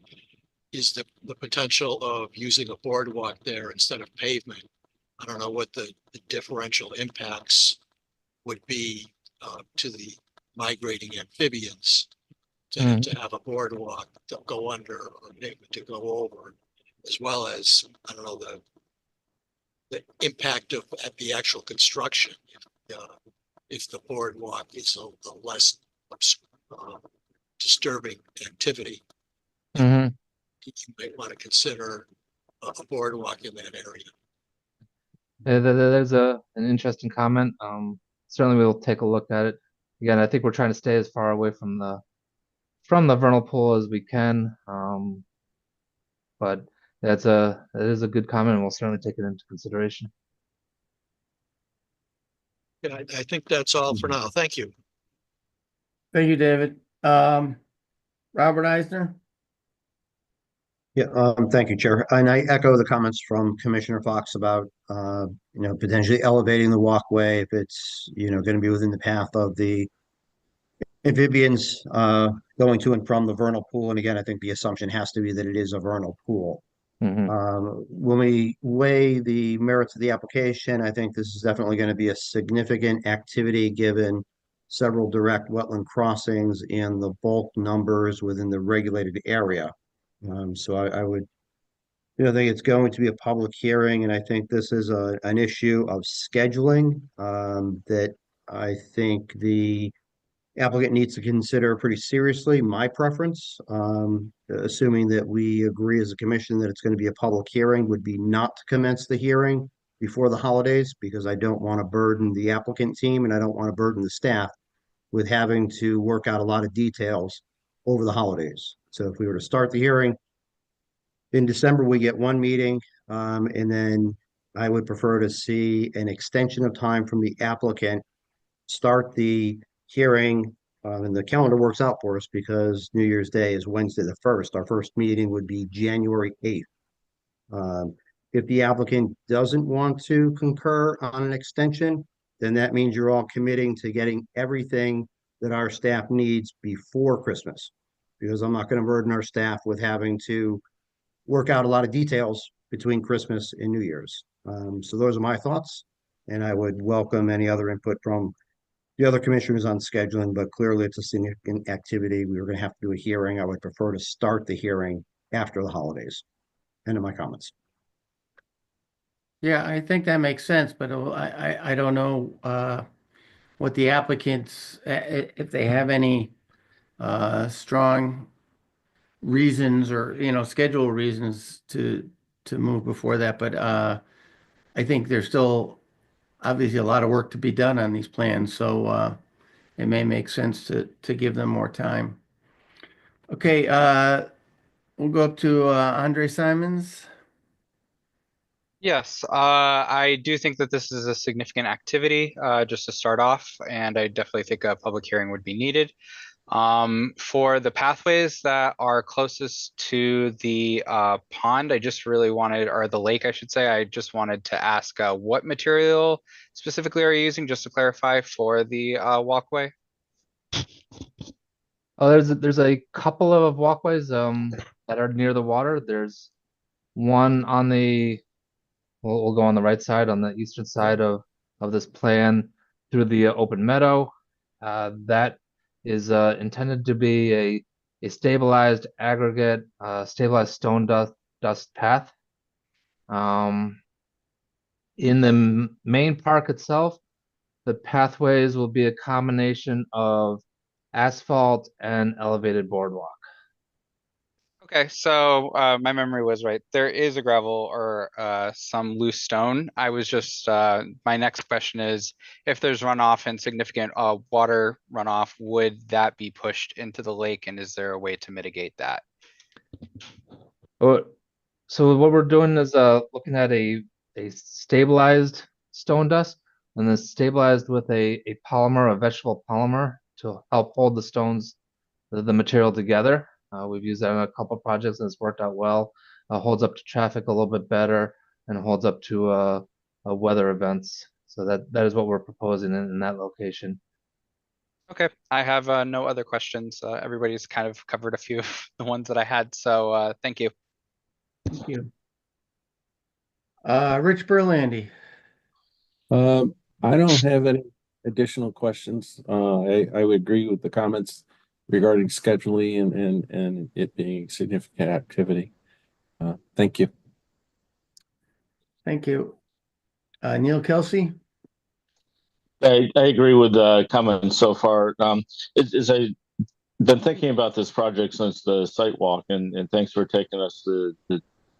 is the potential of using a boardwalk there instead of pavement. I don't know what the differential impacts would be to the migrating amphibians to have a boardwalk to go under or to go over, as well as, I don't know, the impact of at the actual construction. If the boardwalk is a less disturbing activity, you might want to consider a boardwalk in that area. There's an interesting comment. Certainly we'll take a look at it. Again, I think we're trying to stay as far away from the vernal pool as we can. But that is a good comment, and we'll certainly take it into consideration. Yeah, I think that's all for now. Thank you. Thank you, David. Robert Eisner. Yeah, thank you, Chair. And I echo the comments from Commissioner Fox about, potentially elevating the walkway if it's, going to be within the path of the amphibians, going to and from the vernal pool. And again, I think the assumption has to be that it is a vernal pool. When we weigh the merits of the application, I think this is definitely going to be a significant activity given several direct wetland crossings and the bulk numbers within the regulated area. So I would, think it's going to be a public hearing, and I think this is an issue of scheduling that I think the applicant needs to consider pretty seriously. My preference, assuming that we agree as a commission that it's going to be a public hearing, would be not to commence the hearing before the holidays, because I don't want to burden the applicant team and I don't want to burden the staff with having to work out a lot of details over the holidays. So if we were to start the hearing in December, we get one meeting, and then I would prefer to see an extension of time from the applicant, start the hearing, and the calendar works out for us because New Year's Day is Wednesday the 1st. Our first meeting would be January 8th. If the applicant doesn't want to concur on an extension, then that means you're all committing to getting everything that our staff needs before Christmas, because I'm not going to burden our staff with having to work out a lot of details between Christmas and New Year's. So those are my thoughts, and I would welcome any other input from the other commissioners on scheduling, but clearly it's a significant activity. We were going to have to do a hearing. I would prefer to start the hearing after the holidays. End of my comments. Yeah, I think that makes sense, but I don't know what the applicants, if they have any strong reasons or, schedule reasons to move before that. But I think there's still obviously a lot of work to be done on these plans, so it may make sense to give them more time. Okay, we'll go up to Andre Simons. Yes, I do think that this is a significant activity, just to start off, and I definitely think a public hearing would be needed. For the pathways that are closest to the pond, I just really wanted, or the lake, I should say, I just wanted to ask what material specifically are you using, just to clarify, for the walkway? Oh, there's a couple of walkways that are near the water. There's one on the we'll go on the right side, on the eastern side of this plan through the open meadow. That is intended to be a stabilized aggregate, stabilized stone dust path. In the main park itself, the pathways will be a combination of asphalt and elevated boardwalk. Okay, so my memory was right. There is a gravel or some loose stone. I was just, my next question is, if there's runoff and significant water runoff, would that be pushed into the lake, and is there a way to mitigate that? So what we're doing is looking at a stabilized stone dust, and then stabilized with a polymer, a vegetable polymer, to help hold the stones, the material together. We've used that on a couple of projects and it's worked out well. Holds up to traffic a little bit better and holds up to weather events. So that is what we're proposing in that location. Okay, I have no other questions. Everybody's kind of covered a few of the ones that I had, so thank you. Thank you. Rich Berlandy. I don't have any additional questions. I would agree with the comments regarding scheduling and it being significant activity. Thank you. Thank you. Neil Kelsey. I agree with the comments so far. As I've been thinking about this project since the site walk, and thanks for taking us on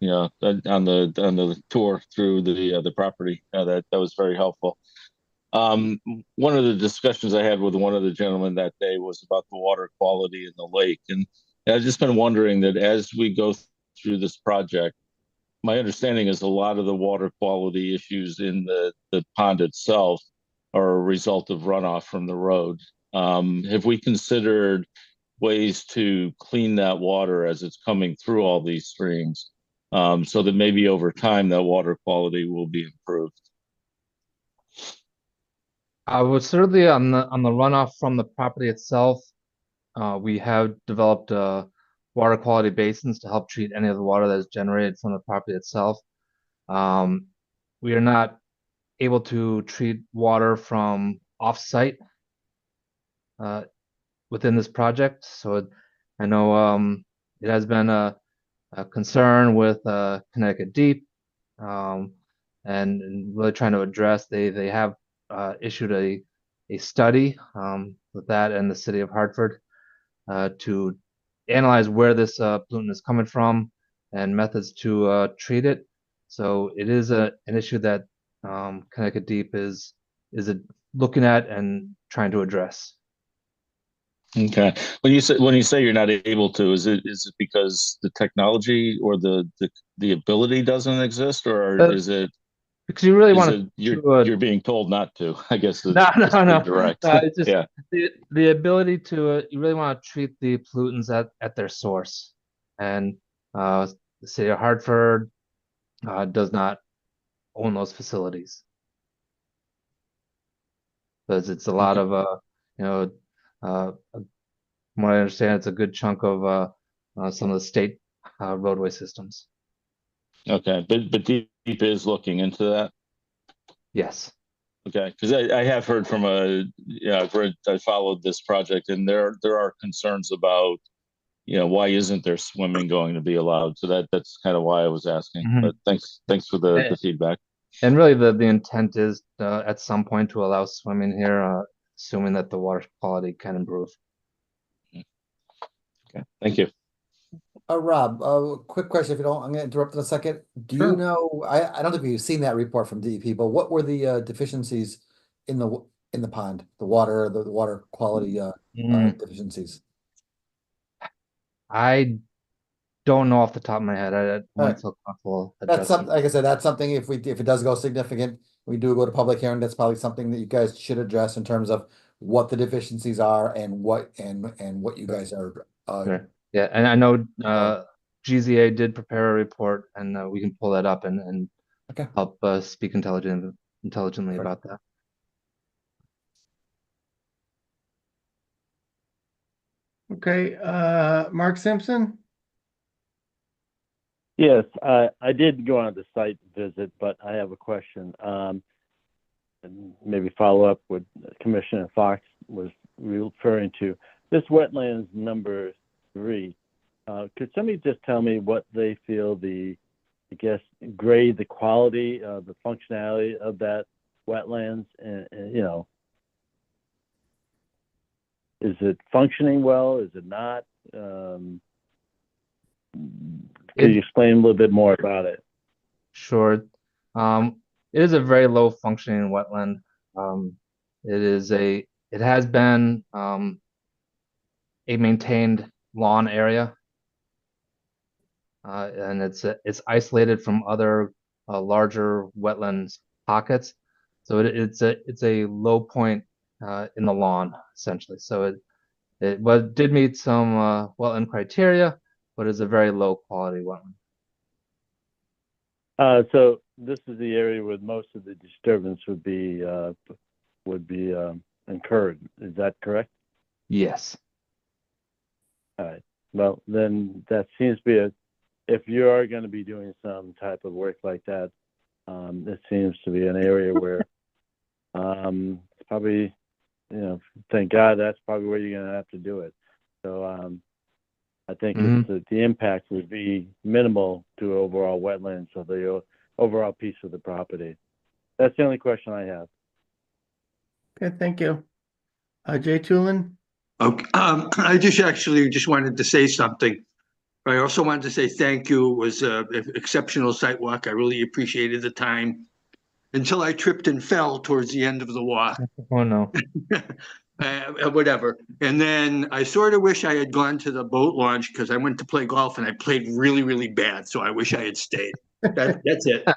the tour through the property. That was very helpful. One of the discussions I had with one of the gentlemen that day was about the water quality in the lake, and I've just been wondering that as we go through this project, my understanding is a lot of the water quality issues in the pond itself are a result of runoff from the road. Have we considered ways to clean that water as it's coming through all these streams, so that maybe over time that water quality will be improved? I would certainly on the runoff from the property itself, we have developed water quality basins to help treat any of the water that is generated from the property itself. We are not able to treat water from off-site within this project. So I know it has been a concern with Connecticut Deep, and really trying to address. They have issued a study with that and the city of Hartford to analyze where this pollutant is coming from and methods to treat it. So it is an issue that Connecticut Deep is looking at and trying to address. Okay. When you say you're not able to, is it because the technology or the ability doesn't exist, or is it because you really is want it to you're being told not to? I guess no, just no, to be no, direct. no. It's just Yeah. the ability to you really want to treat the pollutants at their source, and the city of Hartford does not own those facilities because it's a lot of you know from what I understand, it's a good chunk of some of the state roadway systems. Okay. But Deep is looking into that. Yes. Okay, because I have heard from I followed this project, and there are concerns about, why isn't there swimming going to be allowed? So that's kind of why I was asking. Mhm. But thanks for the feedback. And really, the intent is at some point to allow swimming here, assuming that the water quality can improve. Okay, thank you. Rob, quick question if you don't, I'm gonna interrupt in a second. Do you Sure. know, I don't think you've seen that report from DEP, but what were the deficiencies in the pond, the water quality deficiencies? I don't know off the top of my head. I All wouldn't right. feel comfortable That's addressing. something, like I said, that's something if it does go significant, we do go to public hearing, that's probably something that you guys should address in terms of what the deficiencies are and what you guys are Sure. Yeah, and I know GZA did prepare a report, and we can pull that up and Okay. help speak intelligently Perfect. about that. Okay, Mark Simpson? Yes, I did go on the site visit, but I have a question. And maybe follow up what Commissioner Fox was referring to. This wetlands number 3, could somebody just tell me what they feel grade, the quality, the functionality of that wetlands, and is it functioning well? Is it not? Could you explain a little bit more about it? Sure. It is a very low functioning wetland. It has been a maintained lawn area, and it's isolated from other larger wetlands pockets. So it's a low point in the lawn essentially. So it did meet some wetland criteria, but it's a very low quality wetland. So this is the area where most of the disturbance would be incurred. Is that correct? Yes. All right. Well, then that seems to be if you are going to be doing some type of work like that, it seems to be an area where it's probably, thank God that's probably where you're going to have to do it. So I think the impact would be minimal to overall wetlands of the overall piece of the property. That's the only question I have. Okay, thank you. Jay Tulin? Okay, I just wanted to say something. I also wanted to say thank you. It was an exceptional site walk. I really appreciated the time until I tripped and fell towards the end of the walk. Oh no. Whatever. And then I sort of wish I had gone to the boat launch because I went to play golf and I played really, really bad. So I wish I had stayed. That's it.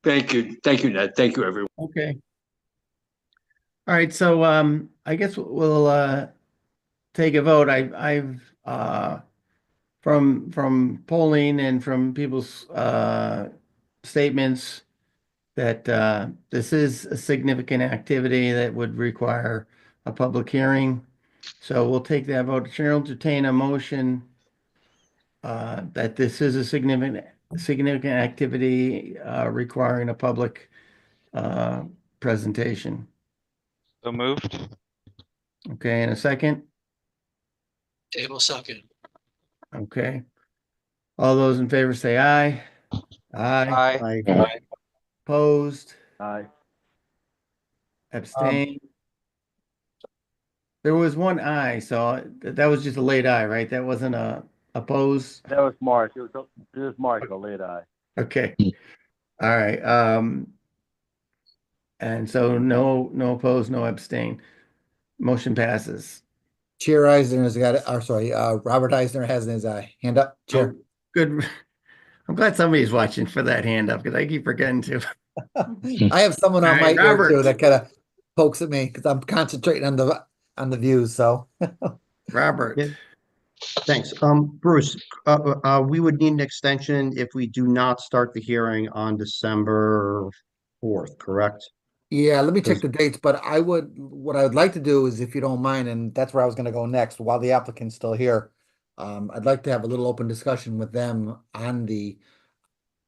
Thank you. Thank you, Ned. Thank you, everyone. Okay. All right, so I guess we'll take a vote. I've from polling and from people's statements that this is a significant activity that would require a public hearing. So we'll take that vote. Chair will entertain a motion that this is a significant activity requiring a public presentation. So moved. Okay, in a second. Table second. Okay. All those in favor say aye. Aye. Aye. Opposed, Aye. abstain. There was one aye, so that was just a late aye, right? That wasn't a oppose. That was Mark. It was Mark, a late eye. Okay. All right. And so no opposed, no abstain. Motion passes. Chair Eisner's got it, or sorry, Robert Eisner has his hand up, Chair. Oh, good. I'm glad somebody's watching for that hand up because I keep forgetting to. I have someone on All my right, ear Robert. too that kind of pokes at me because I'm concentrating on the views, so. Robert. Yeah. Thanks. Bruce, we would need an extension if we do not start the hearing on December 4th, correct? Yeah, let me check Because- the dates, but what I would like to do is, if you don't mind, and that's where I was gonna go next, while the applicant's still here. I'd like to have a little open discussion with them on the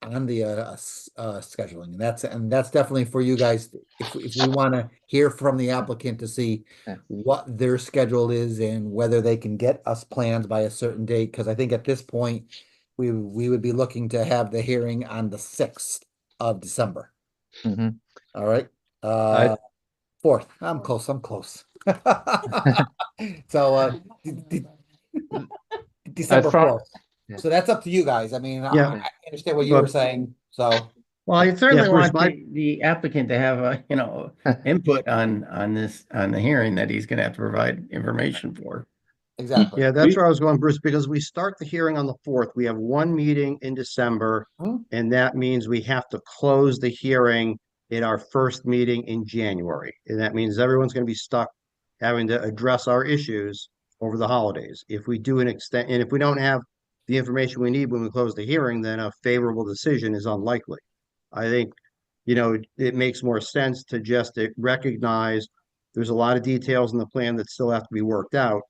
scheduling. And that's definitely for you guys, if we want to hear from the applicant to see what their schedule is and whether they can get us plans by a certain date, because I think at this point, we would be looking to have the hearing on the 6th of December. Mhm. All right. I- 4th. I'm close. So December thought- 4th. So that's up to you guys. I mean, Yeah. I understand what you were saying, so. Well, I certainly Bruce, want the applicant to have a, input on the hearing that he's gonna have to provide information for. Exactly. Yeah, that's where I was going, Bruce, because we start the hearing on the 4th. We have one meeting in December, Hmm. and that means we have to close the hearing in our first meeting in January. And that means everyone's going to be stuck having to address our issues over the holidays. If we do and if we don't have the information we need when we close the hearing, then a favorable decision is unlikely. I think, it makes more sense to just recognize there's a lot of details in the plan that still have to be worked out.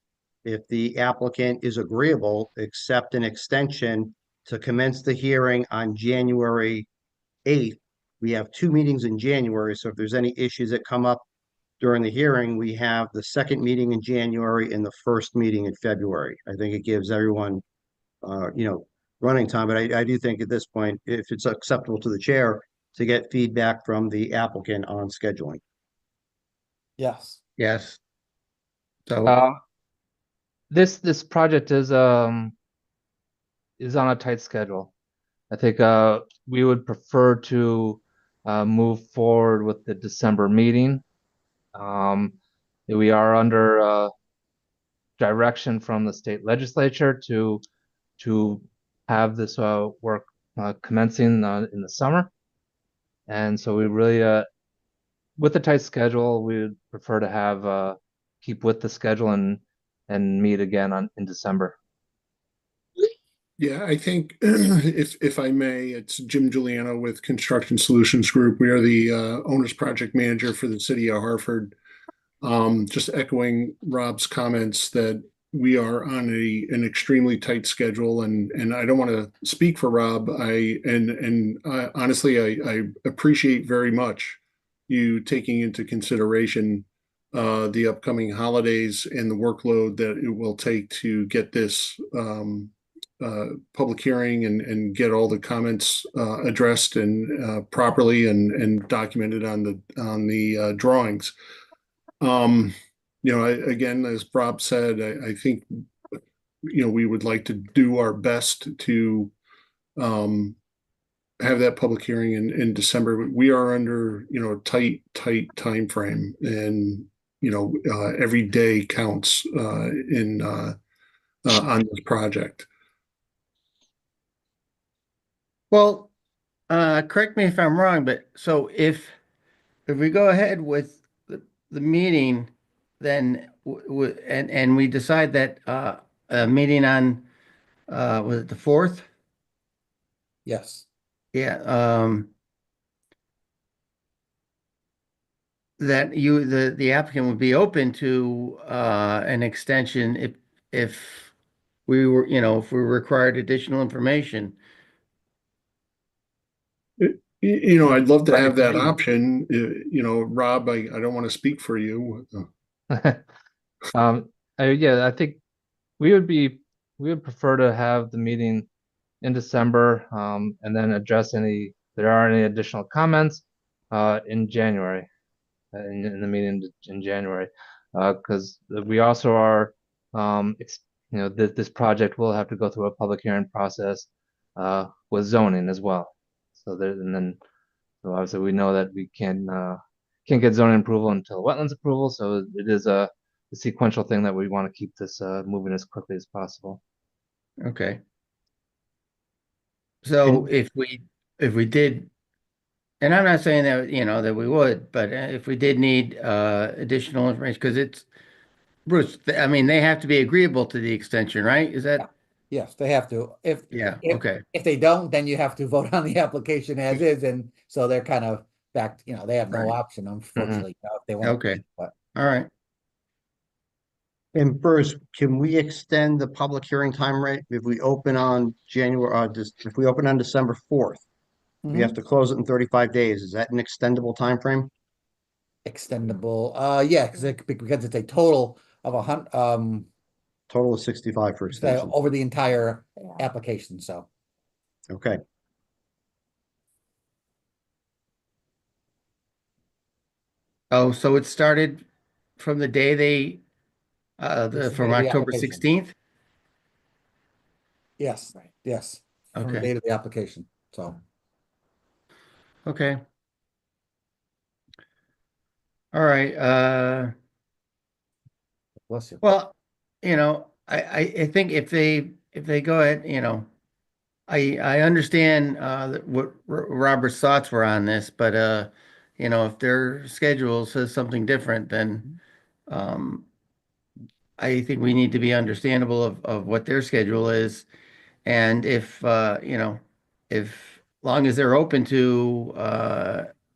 If the applicant is agreeable, accept an extension to commence the hearing on January 8th. We have two meetings in January, so if there's any issues that come up during the hearing, we have the second meeting in January and the first meeting in February. I think it gives everyone, running time, but I do think at this point, if it's acceptable to the chair, to get feedback from the applicant on scheduling. Yes. Yes. So, This project is on a tight schedule. I think we would prefer to move forward with the December meeting. We are under direction from the state legislature to have this work commencing in the summer. And so we really, with the tight schedule, we would prefer to have keep with the schedule and meet again in December. Yeah, I think if I may, it's Jim Giuliano with Construction Solutions Group. We are the owner's project manager for the city of Hartford. Just echoing Rob's comments that we are on an extremely tight schedule, and I don't want to speak for Rob. Honestly, I appreciate very much you taking into consideration the upcoming holidays and the workload that it will take to get this public hearing and get all the comments addressed and properly and documented on the drawings. Again, as Rob said, I think we would like to do our best to have that public hearing in December. We are under a tight time frame, and every day counts on this project. well, correct me if I'm wrong, but so if we go ahead with the meeting, then and we decide that a meeting on was it the 4th? Yes. Yeah, that the applicant would be open to an extension if we were, if we required additional information. I'd love to Right, have that agreed. option. Rob, I don't want to speak for you. Um, yeah, I think we would be, we would prefer to have the meeting in December, and then address any, there are any additional comments, in January, in the meeting in January. Because we also are, this project will have to go through a public hearing process, with zoning as well. So there, and then, so obviously we know that we can't get zoning approval until wetlands approval, so it is a sequential thing that we want to keep this, moving as quickly as possible. Okay. So And- if we did, and I'm not saying that, that we would, but if we did need additional information, because it's, Bruce, I mean, they have to be agreeable to the extension, right? Is that? Yes, they have to. Yeah, If okay. if they don't, then you have to vote on the application as is, and so they're kind of back, they have no Right. option, unfortunately, if they want. Okay. But All right. And Bruce, can we extend the public hearing time rate if we open on if we open on December 4th? We have to close it in 35 days. Is that an extendable time frame? extendable, yeah, because it's a total of Total of 65 for say extension. over the entire application, so. Okay. Oh, so it started from the day This is the from date of the October application. 16th? Yes, yes, from the Okay. date of the application, so. Okay. All right. Bless you. Well, I think if they go ahead, I understand what Robert's thoughts were on this, but if their schedule says something different, then um, I think we need to be understandable of what their schedule is, and if if long as they're open to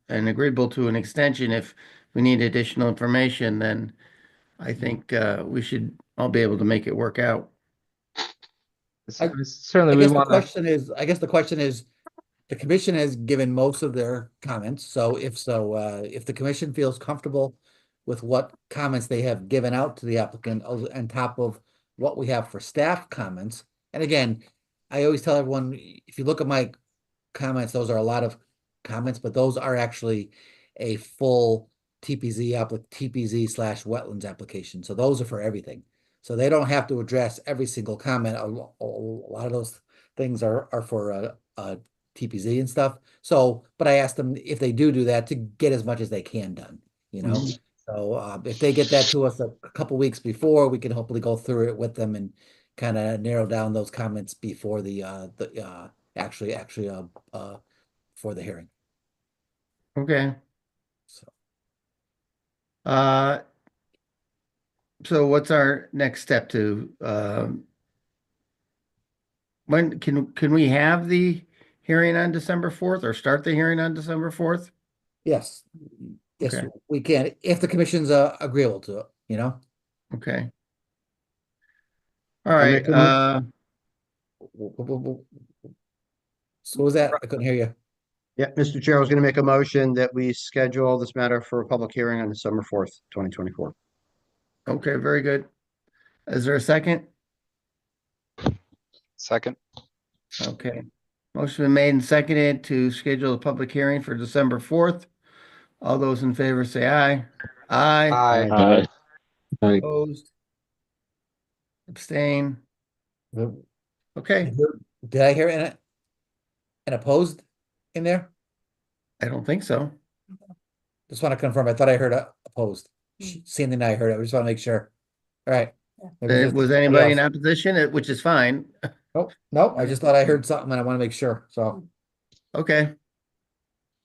and agreeable to an extension, if we need additional information, then I think we should all be able to make it work out. Certainly, I we guess the want to. question is, the commission has given most of their comments, so if the commission feels comfortable with what comments they have given out to the applicant on top of what we have for staff comments, and again, I always tell everyone, if you look at my comments, those are a lot of comments, but those are actually a full TPZ slash wetlands application, so those are for everything. So they don't have to address every single comment. A lot of those things are for TPZ and stuff. So, but I asked them if they do that to get as much as they can done, you know? So if they get that to us a couple weeks before, we can hopefully go through it with them and kind of narrow down those comments before the actually for the hearing. Okay. So Uh, so what's our next step to when can we have the hearing on December 4th or start the hearing on December 4th? yes, yes, Okay. we can if the commission's agreeable to it, you know? Okay. All I'll right. make a So what was that? I couldn't hear you. Yeah, Mr. Chair, I was going to make a motion that we schedule this matter for a public hearing on December 4th, 2024. Okay, very good. Is there a second? Second. Okay. Motion been made and seconded to schedule a public hearing for December 4th. All those in favor say aye. Aye. Aye. Aye. Aye. Opposed? Abstain? Okay. Did I hear an opposed in there? I don't think so. Just want to confirm. I thought I heard a opposed. Sandy and I heard it. We just want to make sure. All right. Maybe just Was somebody anybody in else. opposition? Which is fine. Nope, nope. I just thought I heard something and I want to make sure. So Okay.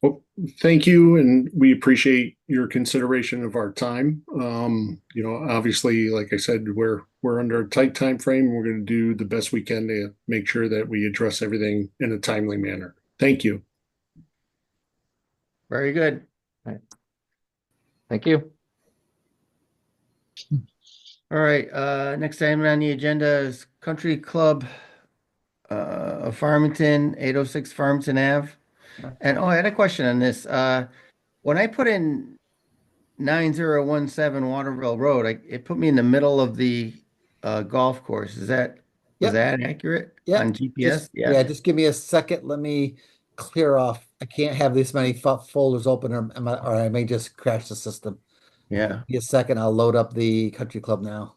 Well, thank you, and we appreciate your consideration of our time. Obviously, like I said, we're under a tight time frame. We're going to do the best we can to make sure that we address everything in a timely manner. Thank you. Very good. Thank you. All right, next item on the agenda is Country Club of Farmington, 806 Farmington Ave. And I had a question on this. When I put in 9017 Waterville Road, it put me in the middle of the golf course. Was Yep. that accurate Yeah, on GPS? yeah, just give me a second. Let me clear off. I can't have this many folders open or I may just crash the system. Yeah. Give me a second. I'll load up the country club now.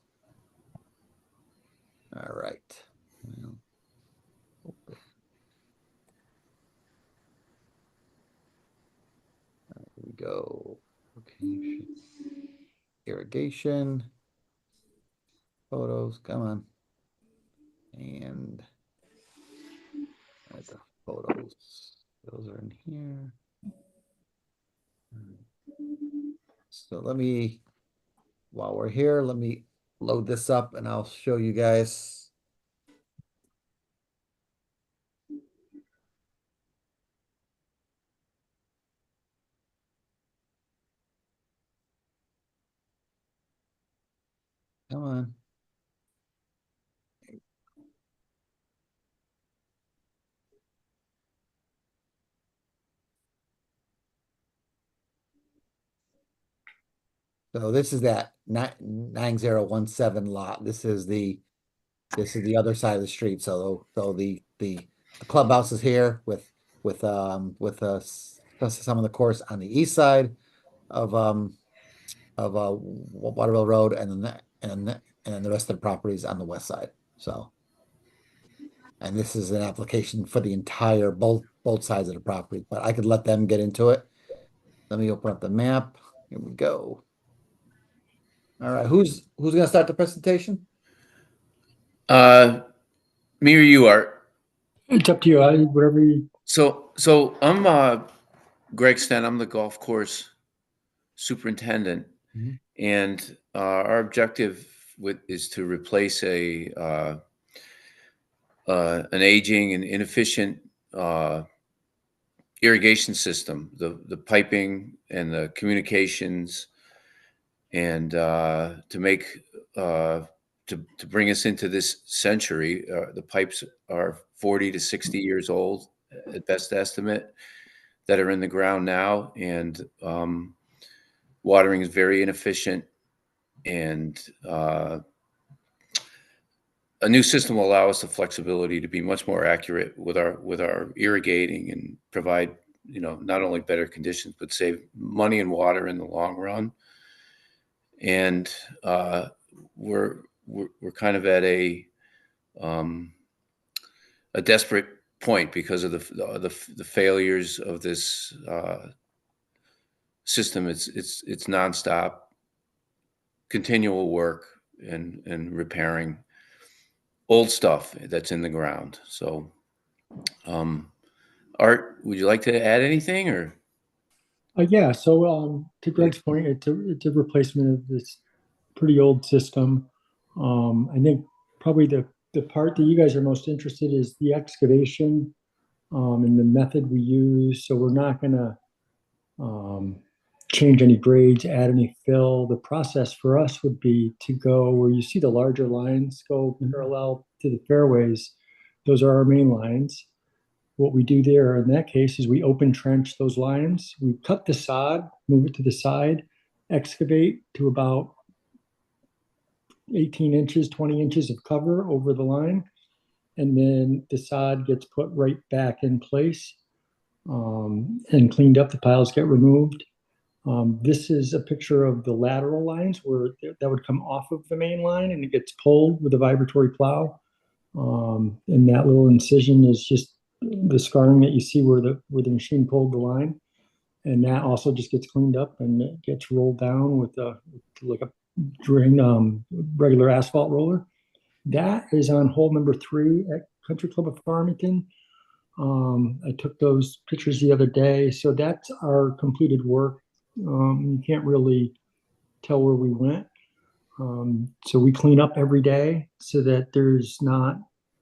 All right. Here we go. Okay. Irrigation. Photos, come on. And the photos. Those are in here. So while we're here, let me load this up and I'll show you guys. Come on. So this is that 9017 lot. This is the other side of the street. So the clubhouse is here with some of the course on the east side of Waterville Road, and then the rest of the properties on the west side. So, and this is an application for the entire both sides of the property, but I could let them get into it. Let me open up the map. Here we go. All right, who's gonna start the presentation? Me or you, Art? It's up to you. Whatever you. So I'm Greg Sten. I'm the golf course superintendent, and our objective is to replace an aging and inefficient irrigation system, the piping and the communications, and to make to bring us into this century. The pipes are 40 to 60 years old at best estimate that are in the ground now, and watering is very inefficient, and a new system will allow us the flexibility to be much more accurate with our irrigating and provide, not only better conditions, but save money and water in the long run. And we're kind of at a desperate point because of the failures of this system. It's nonstop, continual work and repairing old stuff that's in the ground. So, Art, would you like to add anything, or? Yeah. So to Greg's point, it's a replacement of this pretty old system. I think probably the part that you guys are most interested is the excavation and the method we use. So we're not going to change any grades, add any fill. The process for us would be to go where you see the larger lines go parallel to the fairways. Those are our main lines. What we do there in that case is we open trench those lines. We cut the sod, move it to the side, excavate to about 18 inches, 20 inches of cover over the line. And then the sod gets put right back in place and cleaned up. The piles get removed. This is a picture of the lateral lines where that would come off of the main line and it gets pulled with a vibratory plow. And that little incision is just the scarring that you see where the machine pulled the line. And that also just gets cleaned up and it gets rolled down with like a drain, regular asphalt roller. That is on hole number 3 at Country Club of Farmington. I took those pictures the other day. So that's our completed work. You can't really tell where we went. So we clean up every day so that there's not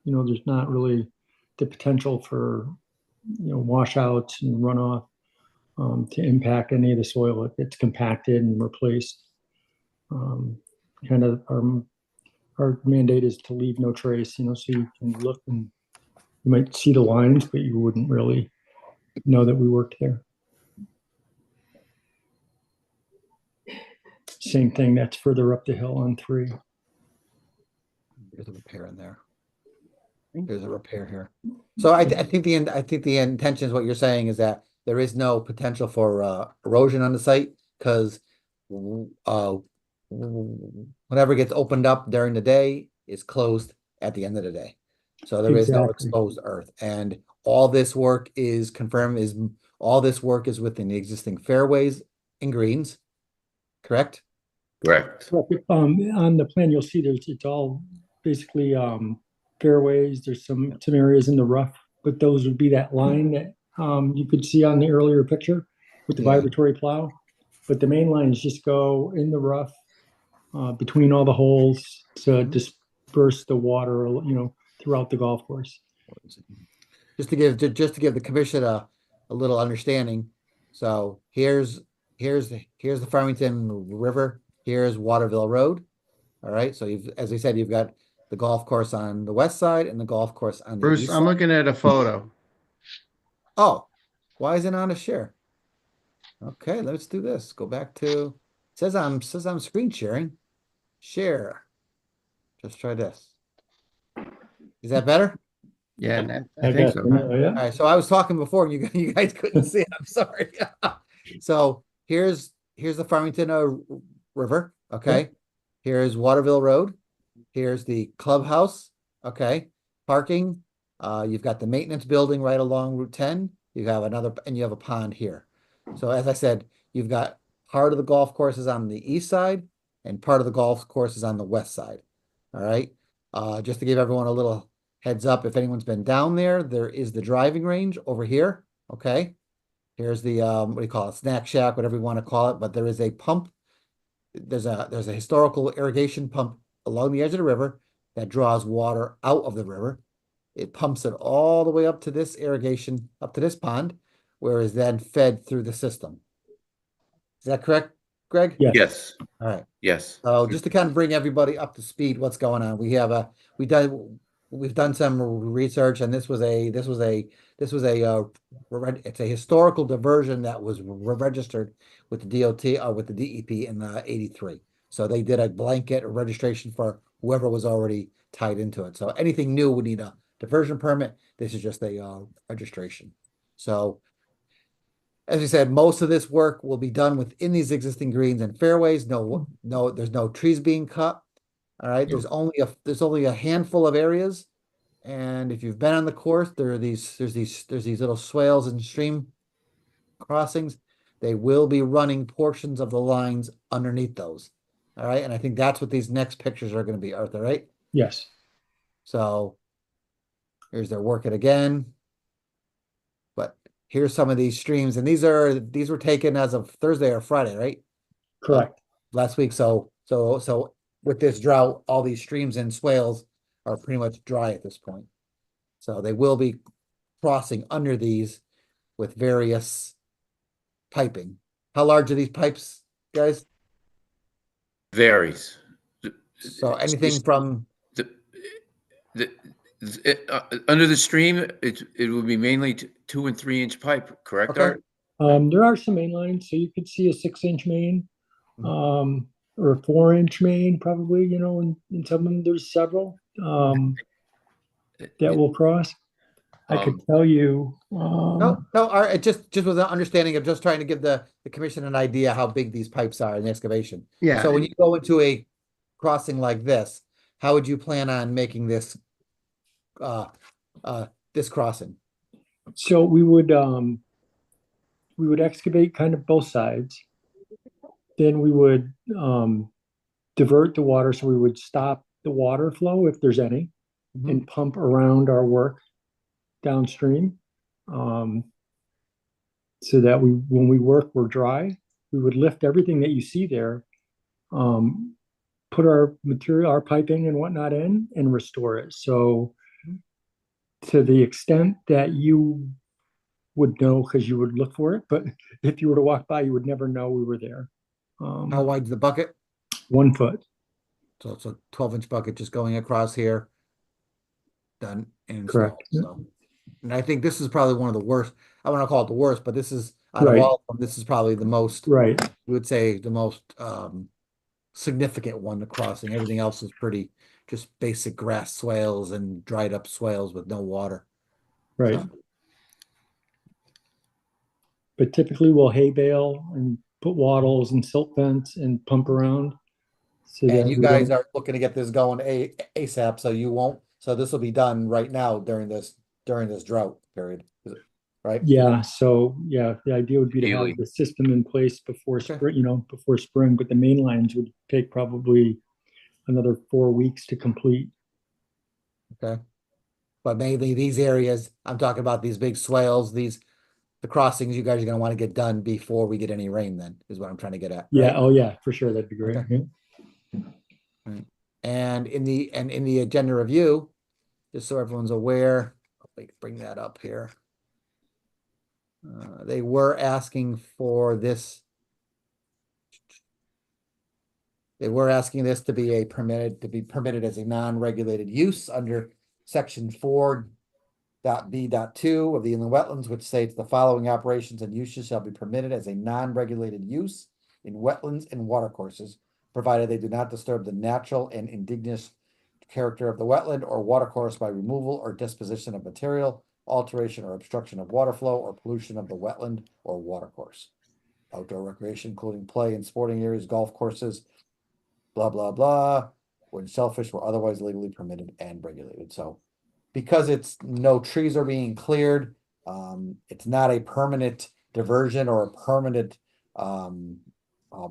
really the potential for, washouts and runoff. to impact any of the soil. It gets compacted and replaced. Kind of our mandate is to leave no trace, so you can look and you might see the lines, but you wouldn't really know that we worked there. Same thing, that's further up the hill on 3. There's a repair in there. There's a repair here. So I think the intention is what you're saying is that there is no potential for erosion on the site because whatever gets opened up during the day is closed at the end of the day. So there is no Exactly. exposed earth. And all this work is within the existing fairways and greens, correct? Correct. On the plan, you'll see it's all basically fairways. There's some areas in the rough, but those would be that line that you could see on the earlier picture with the vibratory plow. But the main lines just go in the rough between all the holes to disperse the water, throughout the golf course. Just to give the commission a little understanding. So here's the Farmington River. Here's Waterville Road. All right. So as I said, you've got the golf course on the west side and the golf course on the Bruce, east I'm side. looking at a photo. Oh, why is it on a share? Okay, let's do this. Go back to says I'm screen sharing. Share. Just try this. Is that better? Yeah, I I think guess, so. yeah. All right, so I was talking before and you guys couldn't see it. I'm sorry. So here's the Farmington River. Okay. Here's Waterville Road. Here's the clubhouse. Okay. Parking. You've got the maintenance building right along Route 10. You have a pond here. So as I said, you've got part of the golf course is on the east side and part of the golf course is on the west side. All right. Just to give everyone a little heads up, if anyone's been down there, there is the driving range over here. Okay. Here's the what do you call it? Snack shack, whatever you want to call it. But there is a pump. There's a historical irrigation pump along the edge of the river that draws water out of the river. It pumps it all the way up to this irrigation, up to this pond, where it's then fed through the system. Is that correct, Greg? Yes. Yes. All right. Yes. So just to kind of bring everybody up to speed, what's going on? We've done some research, and it's a historical diversion that was registered with the DOT or with the DEP in '83. So they did a blanket registration for whoever was already tied into it. So anything new would need a diversion permit. This is just a registration. So as we said, most of this work will be done within these existing greens and fairways. There's no trees being cut. All right. There's only a handful of areas. And if you've been on the course, there's these little swales and stream crossings. They will be running portions of the lines underneath those. All right. And I think that's what these next pictures are going to be, Arthur, right? Yes. So here's their work it again. But here's some of these streams, and these were taken as of Thursday or Friday, right? Correct. Last week. So with this drought, all these streams and swales are pretty much dry at this point. So they will be crossing under these with various piping. How large are these pipes, guys? Varies. So anything from under the stream, it will be mainly 2 and 3 inch pipe, correct, Okay. Art? There are some main lines, so you could see a 6-inch main, or a 4-inch main, probably. In some of them, there's several that will cross. I could tell you. No, just with an understanding of just trying to give the commission an idea how big these pipes are in the excavation. Yeah. So when you go into a crossing like this, how would you plan on making this this crossing? So we would excavate kind of both sides. Then we would divert the water, so we would stop the water flow if there's any, and pump around our work downstream, so that when we work, we're dry. We would lift everything that you see there, put our material, our piping and whatnot in, and restore it. So to the extent that you would know because you would look for it, but if you were to walk by, you would never know we were there. How wide's the bucket? 1 foot. So it's a 12-inch bucket just going across here. Done and installed. Correct. Yeah. So, and I think this is probably one of the worst. I want to call it the worst, but this is out of Right. all of them, this is probably the most, Right. we would say the most significant one, the crossing. Everything else is pretty just basic grass swales and dried up swales with no water. Right. So, But typically we'll hay bale and put wattles and silt fence and pump around. So that and you we guys don't- are looking to get this going ASAP, so you won't, so this will be done right now during this drought period, right? Yeah, so yeah, the idea would be to Ideally. have the system in place before Okay. spring, before spring, but the main lines would take probably another 4 weeks to complete. Okay. But mainly these areas, I'm talking about these big swales, the crossings you guys are gonna want to get done before we get any rain then, is what I'm trying to get at, Yeah, right? oh yeah, for sure, that'd be great. Okay. Right. And in the agenda review, just so everyone's aware, let me bring that up here. They were asking for this. They were asking this to be permitted as a non-regulated use under section 4.b.2 of the inland wetlands, which states the following operations and uses shall be permitted as a non-regulated use in wetlands and watercourses, provided they do not disturb the natural and indigenous character of the wetland or watercourse by removal or disposition of material, alteration or obstruction of water flow, or pollution of the wetland or watercourse. Outdoor recreation, including play and sporting areas, golf courses, blah, blah, blah, when shellfish were otherwise legally permitted and regulated. So because it's no trees are being cleared, it's not a permanent diversion or a permanent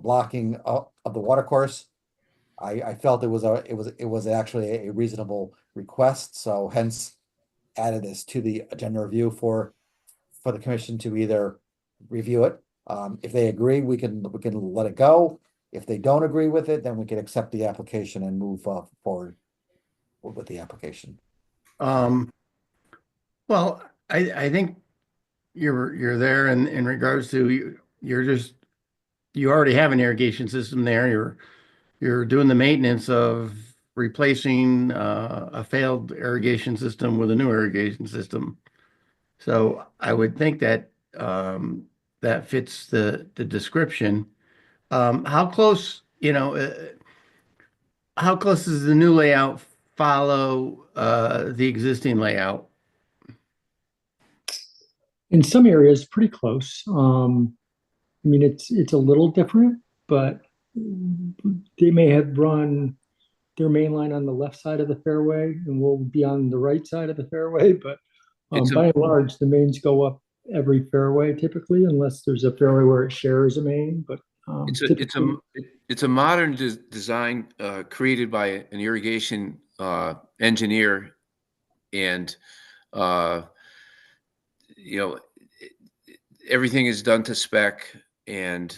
blocking of the watercourse. I felt it was actually a reasonable request, so hence added this to the agenda review for the commission to either review it. If they agree, we can let it go. If they don't agree with it, then we can accept the application and move forward with the application. Well, I think you're there in regards to you already have an irrigation system there. You're doing the maintenance of replacing a failed irrigation system with a new irrigation system. So I would think that that fits the description. How close, how close does the new layout follow the existing layout? In some areas, pretty close. I mean, it's a little different, but they may have run their main line on the left side of the fairway and we'll be on the right side of the fairway, but by and large, the mains go up every fairway typically, unless there's a fairway where it shares a main, but it's a modern design created by an irrigation engineer, and everything is done to spec, and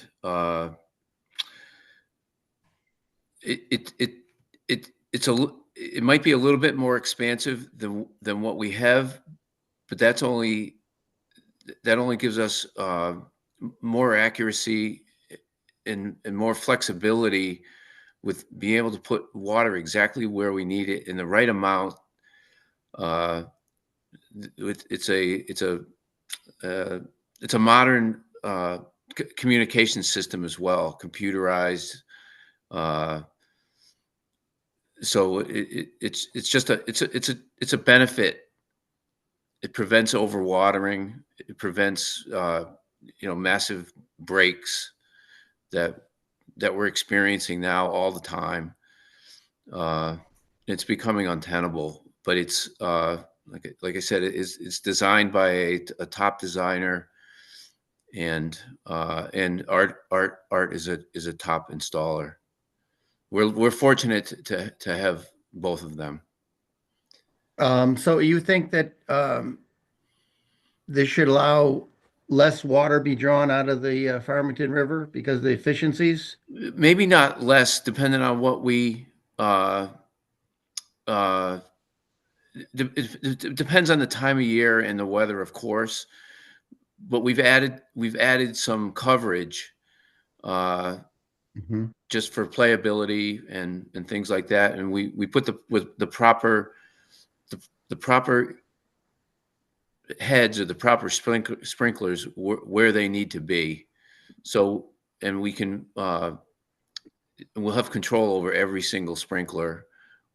it might be a little bit more expansive than what we have, but that only gives us more accuracy and more flexibility with being able to put water exactly where we need it in the right amount. It's a modern communication system as well, computerized. So it's a benefit. It prevents overwatering. It prevents massive breaks that we're experiencing now all the time. It's becoming untenable, but it's like I said, it's designed by a top designer, and Art is a top installer. We're fortunate to have both of them. So you think that this should allow less water be drawn out of the Farmington River because of the efficiencies? Maybe not less, depending on what we it depends on the time of year and the weather, of course. but we've added some coverage, Mhm. just for playability and things like that. And we put the proper the proper heads or the proper sprinklers where they need to be. So, and we can we'll have control over every single sprinkler.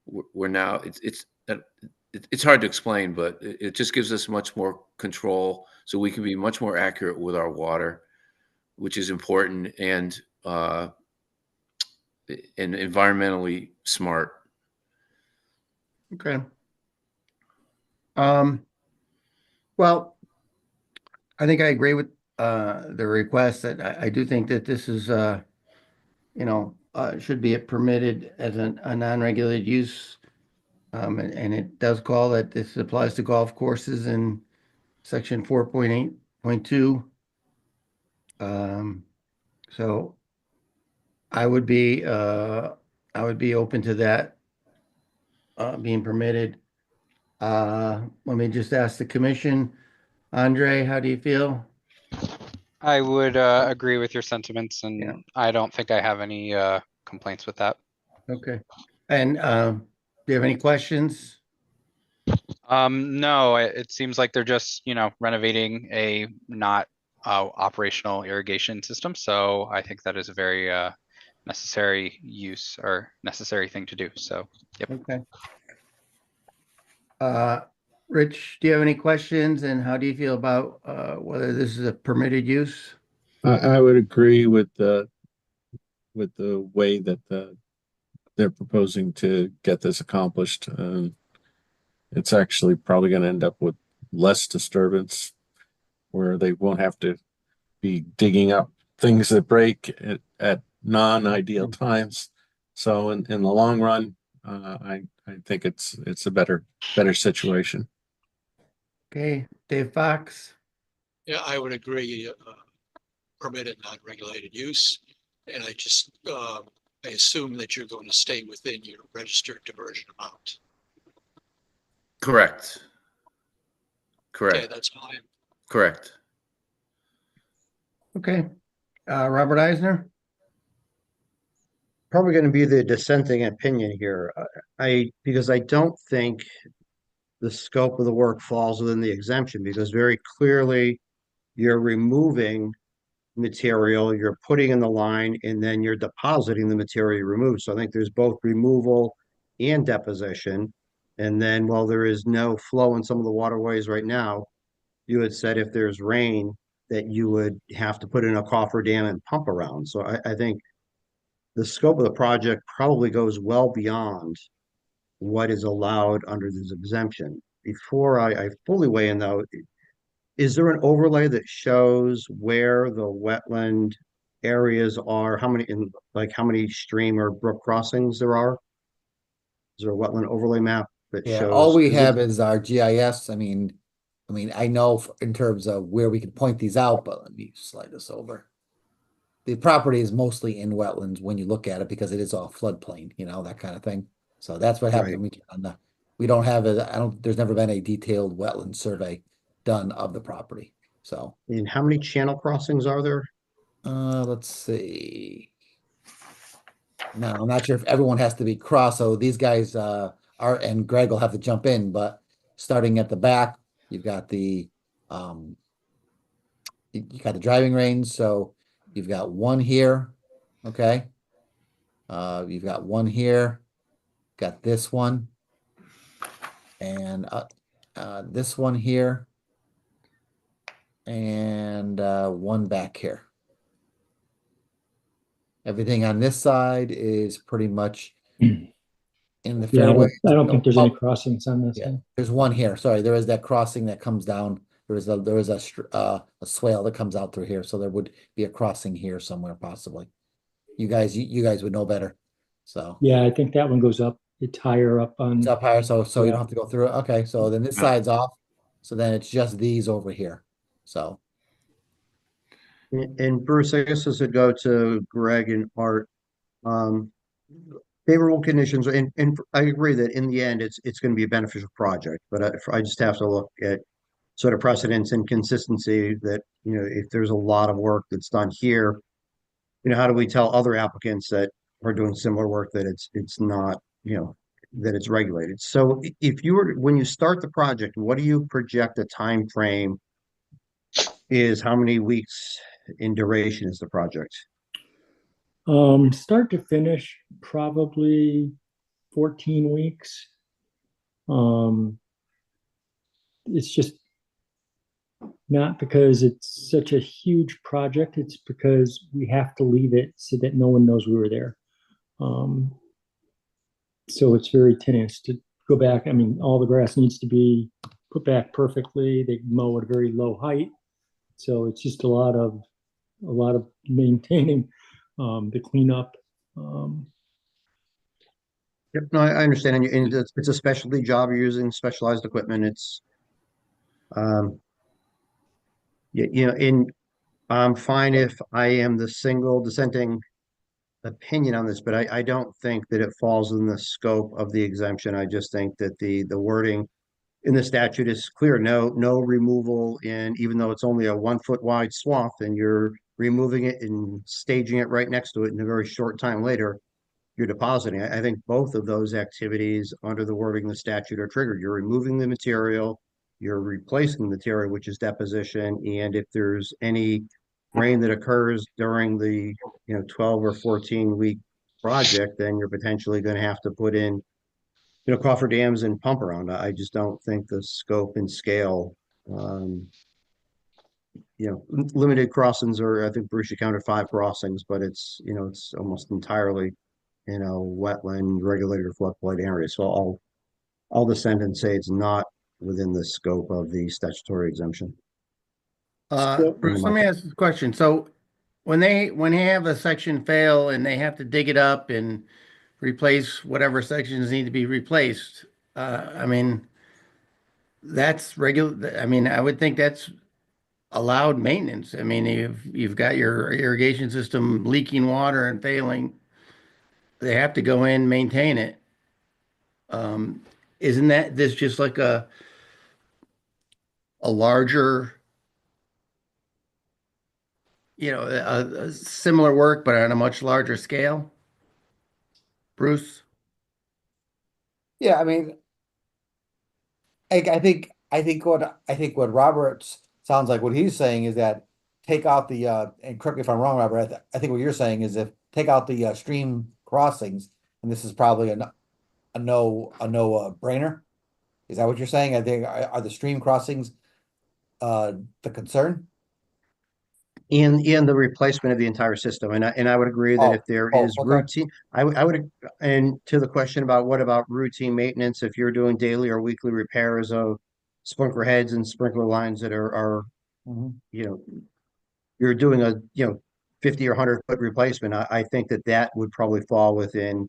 We're now it's hard to explain, but it just gives us much more control, so we can be much more accurate with our water, which is important, and environmentally smart. Okay. Well, I think I agree with the request that I do think that this is should be permitted as a non-regulated use. And it does call that this applies to golf courses in section 4.8.2. So I would be open to that being permitted. Let me just ask the commission. Andre, how do you feel? I would agree with your sentiments, and Yeah. I don't think I have any complaints with that. Okay. And do you have any questions? No, it seems like they're just, renovating a not operational irrigation system. So I think that is a very necessary use or necessary thing to do. So, yep. Okay. Rich, do you have any questions, and how do you feel about whether this is a permitted use? I would agree with the way that they're proposing to get this accomplished. It's actually probably going to end up with less disturbance, where they won't have to be digging up things that break at non-ideal times. So in the long run, I think it's a better situation. Okay, Dave Fox. Yeah, I would agree, permitted non-regulated use. And I assume that you're going to stay within your registered diversion amount. Correct. Okay, that's fine. Correct. Okay, Robert Eisner. Probably going to be the dissenting opinion here. Because I don't think the scope of the work falls within the exemption, because very clearly you're removing material, you're putting in the line, and then you're depositing the material you removed. So I think there's both removal and deposition. And then while there is no flow in some of the waterways right now, you had said if there's rain that you would have to put in a cofferdam and pump around. So I think the scope of the project probably goes well beyond what is allowed under this exemption. Before I fully weigh in though, is there an overlay that shows where the wetland areas are, how many stream or brook crossings there are? Is there a wetland overlay map that Yeah, all shows? we 'Cause have is our GIS. I know in terms of where we can point these out, but let me slide this over. The property is mostly in wetlands when you look at it because it is all floodplain, that kind of thing. So that's what happens Right. when we don't have there's never been a detailed wetland survey done of the property. So, And how many channel crossings are there? let's see. Now, I'm not sure if everyone has to be cross, so these guys, Art and Greg will have to jump in, but starting at the back, you've got you got the driving range, so you've got one here, okay? You've got one here, got this one, and this one here, and one back here. Everything on this side is pretty much in the Yeah, fairway. I don't think there's any Oh, crossings on this. yeah, there's one here. Sorry, there is that crossing that comes down. There is a swale that comes out through here, so there would be a crossing here somewhere possibly. You guys would know better. So Yeah, I think that one goes up. It's higher up on. it's up higher, so you Yeah. don't have to go through it. Okay, so then this side's off. So then it's just these over here. So And Bruce, I guess this would go to Greg and Art. Um, Favorable conditions, and I agree that in the end, it's going to be a beneficial project, but I just have to look at sort of precedence and consistency that, if there's a lot of work that's done here, how do we tell other applicants that are doing similar work that it's not, that it's regulated? So if you were, when you start the project, what do you project a time frame is? How many weeks in duration is the project? Start to finish, probably 14 weeks. It's just not because it's such a huge project. It's because we have to leave it so that no one knows we were there. So it's very tenuous to go back. I mean, all the grass needs to be put back perfectly. They mow at a very low height. So it's just a lot of maintaining, the cleanup. Yep, no, I understand. And it's a specialty job. You're using specialized equipment. It's, and I'm fine if I am the single dissenting opinion on this, but I don't think that it falls in the scope of the exemption. I just think that the wording in the statute is clear. No removal in, even though it's only a 1 foot wide swath and you're removing it and staging it right next to it in a very short time later, you're depositing. I think both of those activities under the wording of the statute are triggered. You're removing the material, you're replacing the material, which is deposition. And if there's any rain that occurs during the 12 or 14 week project, then you're potentially going to have to put in coffer dams and pump around. I just don't think the scope and scale, limited crossings, or I think Bruce counted 5 crossings, but it's almost entirely wetland regulated or floodplain area. So I'll dissent and say it's not within the scope of the statutory exemption. Bruce, let me ask you a question. So when they have a section fail and they have to dig it up and replace whatever sections need to be replaced, I mean, that's regular. I mean, I would think that's allowed maintenance. I mean, you've got your irrigation system leaking water and failing, they have to go in, maintain it. Isn't that this just like a larger, a similar work, but on a much larger scale? Bruce? Yeah, I mean, I think what Roberts sounds like what he's saying is that take out the and correct me if I'm wrong, Robert. I think what you're saying is if take out the stream crossings, and this is probably a no brainer. Is that what you're saying? I think are the stream crossings the concern? In the replacement of the entire system, and I would agree that if there is okay. routine, I would, and to the question about what about routine maintenance, if you're doing daily or weekly repairs of sprinkler heads and sprinkler lines that are you're doing a 50 or 100 foot replacement, I think that would probably fall within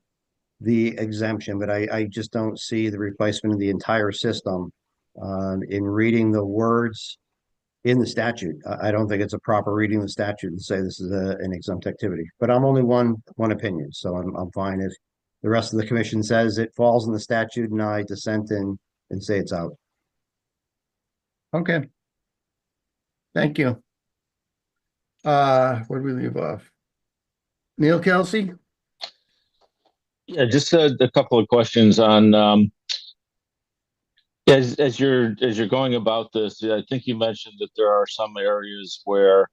the exemption, but I just don't see the replacement of the entire system. In reading the words in the statute, I don't think it's a proper reading of the statute to say this is an exempt activity. But I'm only one opinion, so I'm fine if the rest of the commission says it falls in the statute and I dissent and say it's out. Okay. Thank you. Where do we leave off? Neil Kelsey? Yeah, just a couple of questions on as you're going about this. I think you mentioned that there are some areas where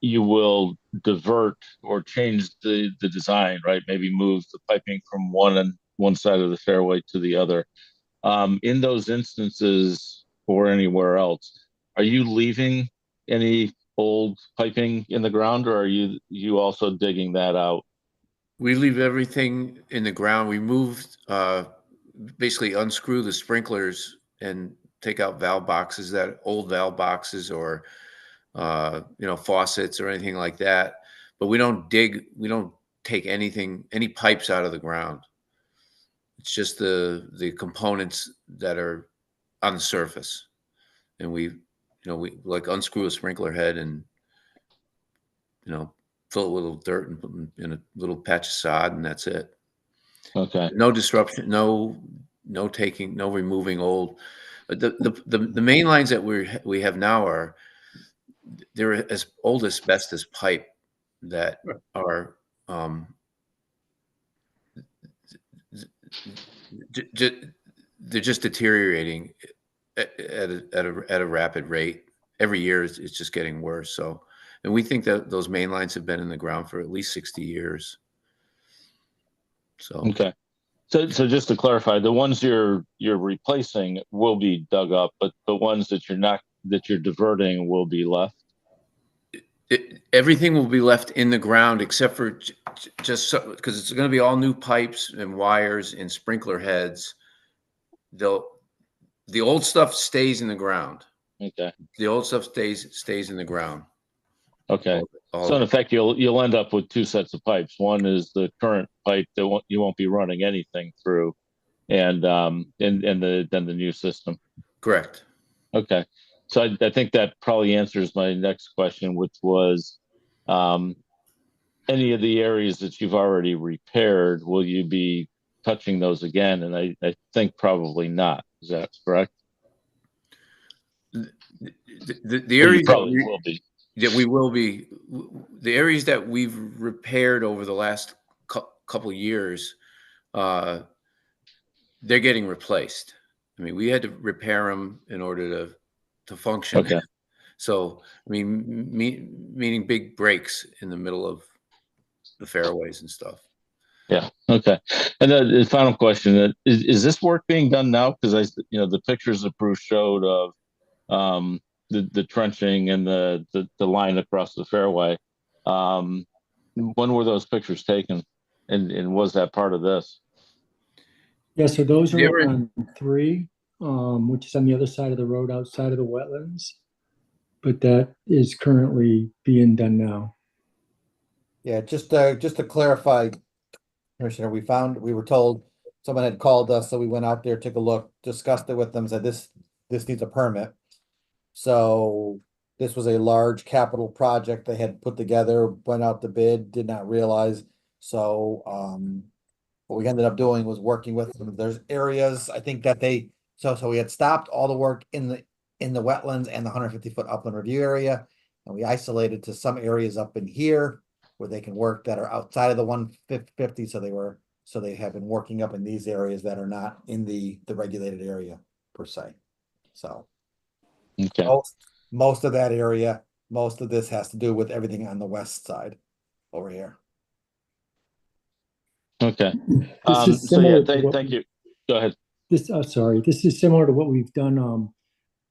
you will divert or change the design, right? Maybe move the piping from one side of the fairway to the other. In those instances or anywhere else, are you leaving any old piping in the ground, or are you also digging that out? We leave everything in the ground. We moved, basically unscrew the sprinklers and take out valve boxes, that old valve boxes or, faucets or anything like that. But we don't take any pipes out of the ground. It's just the components that are on the surface. And we like unscrew a sprinkler head and, fill it with a little dirt and put in a little patch of sod, and that's it. Okay. No disruption, no removing old. The main lines that we have now they're as old asbestos pipe that are they're just deteriorating at a rapid rate. Every year it's just getting worse. So, and we think that those main lines have been in the ground for at least 60 years. So Okay. So just to clarify, the ones you're replacing will be dug up, but the ones that you're diverting will be left. everything will be left in the ground except for just because it's going to be all new pipes and wires and sprinkler heads. The old stuff stays in the ground. Okay. The old stuff stays in the ground. Okay. So in effect, you'll end up with two sets of pipes. One is the current pipe that you won't be running anything through, and then the new system. Correct. Okay. So I think that probably answers my next question, which was, any of the areas that you've already repaired, will you be touching those again? And I think probably not. Is that correct? The areas will be. that we will be, the areas that we've repaired over the last couple years, they're getting replaced. I mean, we had to repair them in order to function. Okay. So, I mean, meaning big breaks in the middle of the fairways and stuff. Yeah. Okay. And then the final question: is this work being done now? Because the pictures that Bruce showed of the trenching and the line across the fairway. When were those pictures taken, and was that part of this? Yeah, so those are on 3, which is on the other side of the road outside of the wetlands. But that is currently being done now. Yeah, just to clarify, Commissioner, we were told someone had called us, so we went out there, took a look, discussed it with them, said this needs a permit. So this was a large capital project they had put together, went out to bid, did not realize. So what we ended up doing was working with them. There's areas, I think that so we had stopped all the work in the wetlands and the 150-foot upland review area. And we isolated to some areas up in here where they can work that are outside of the 150. So they have been working up in these areas that are not in the regulated area per se. So okay. Most of that area, most of this has to do with everything on the west side over here. Okay. This is So yeah, similar thank you. Go ahead. This is similar to what we've done.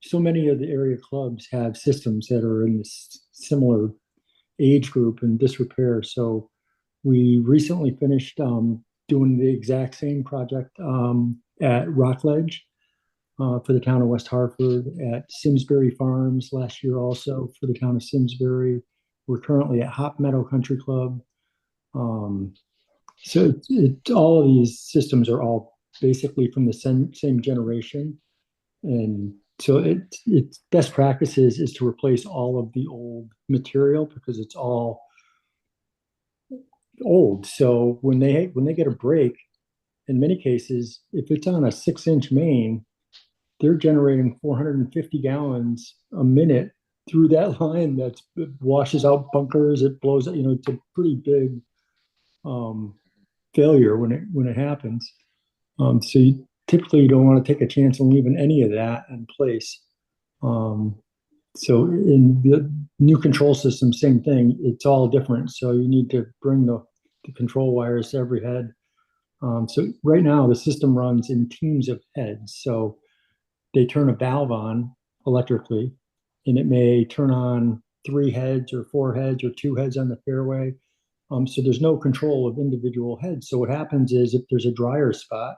So many of the area clubs have systems that are in this similar age group and disrepair. So we recently finished doing the exact same project at Rockledge for the town of West Hartford, at Simsbury Farms last year also for the town of Simsbury. We're currently at Hop Meadow Country Club. So all of these systems are all basically from the same generation. And so it's best practices is to replace all of the old material because it's all old. So when they get a break, in many cases, if it's on a 6-inch main, they're generating 450 gallons a minute through that line that washes out bunkers. It blows up, it's a pretty big failure when it happens. So you typically don't want to take a chance on leaving any of that in place. So in the new control system, same thing. It's all different. So you need to bring the control wires to every head. So right now the system runs in teams of heads. So they turn a valve on electrically, and it may turn on 3 heads or 4 heads or 2 heads on the fairway. So there's no control of individual heads. So what happens is if there's a drier spot,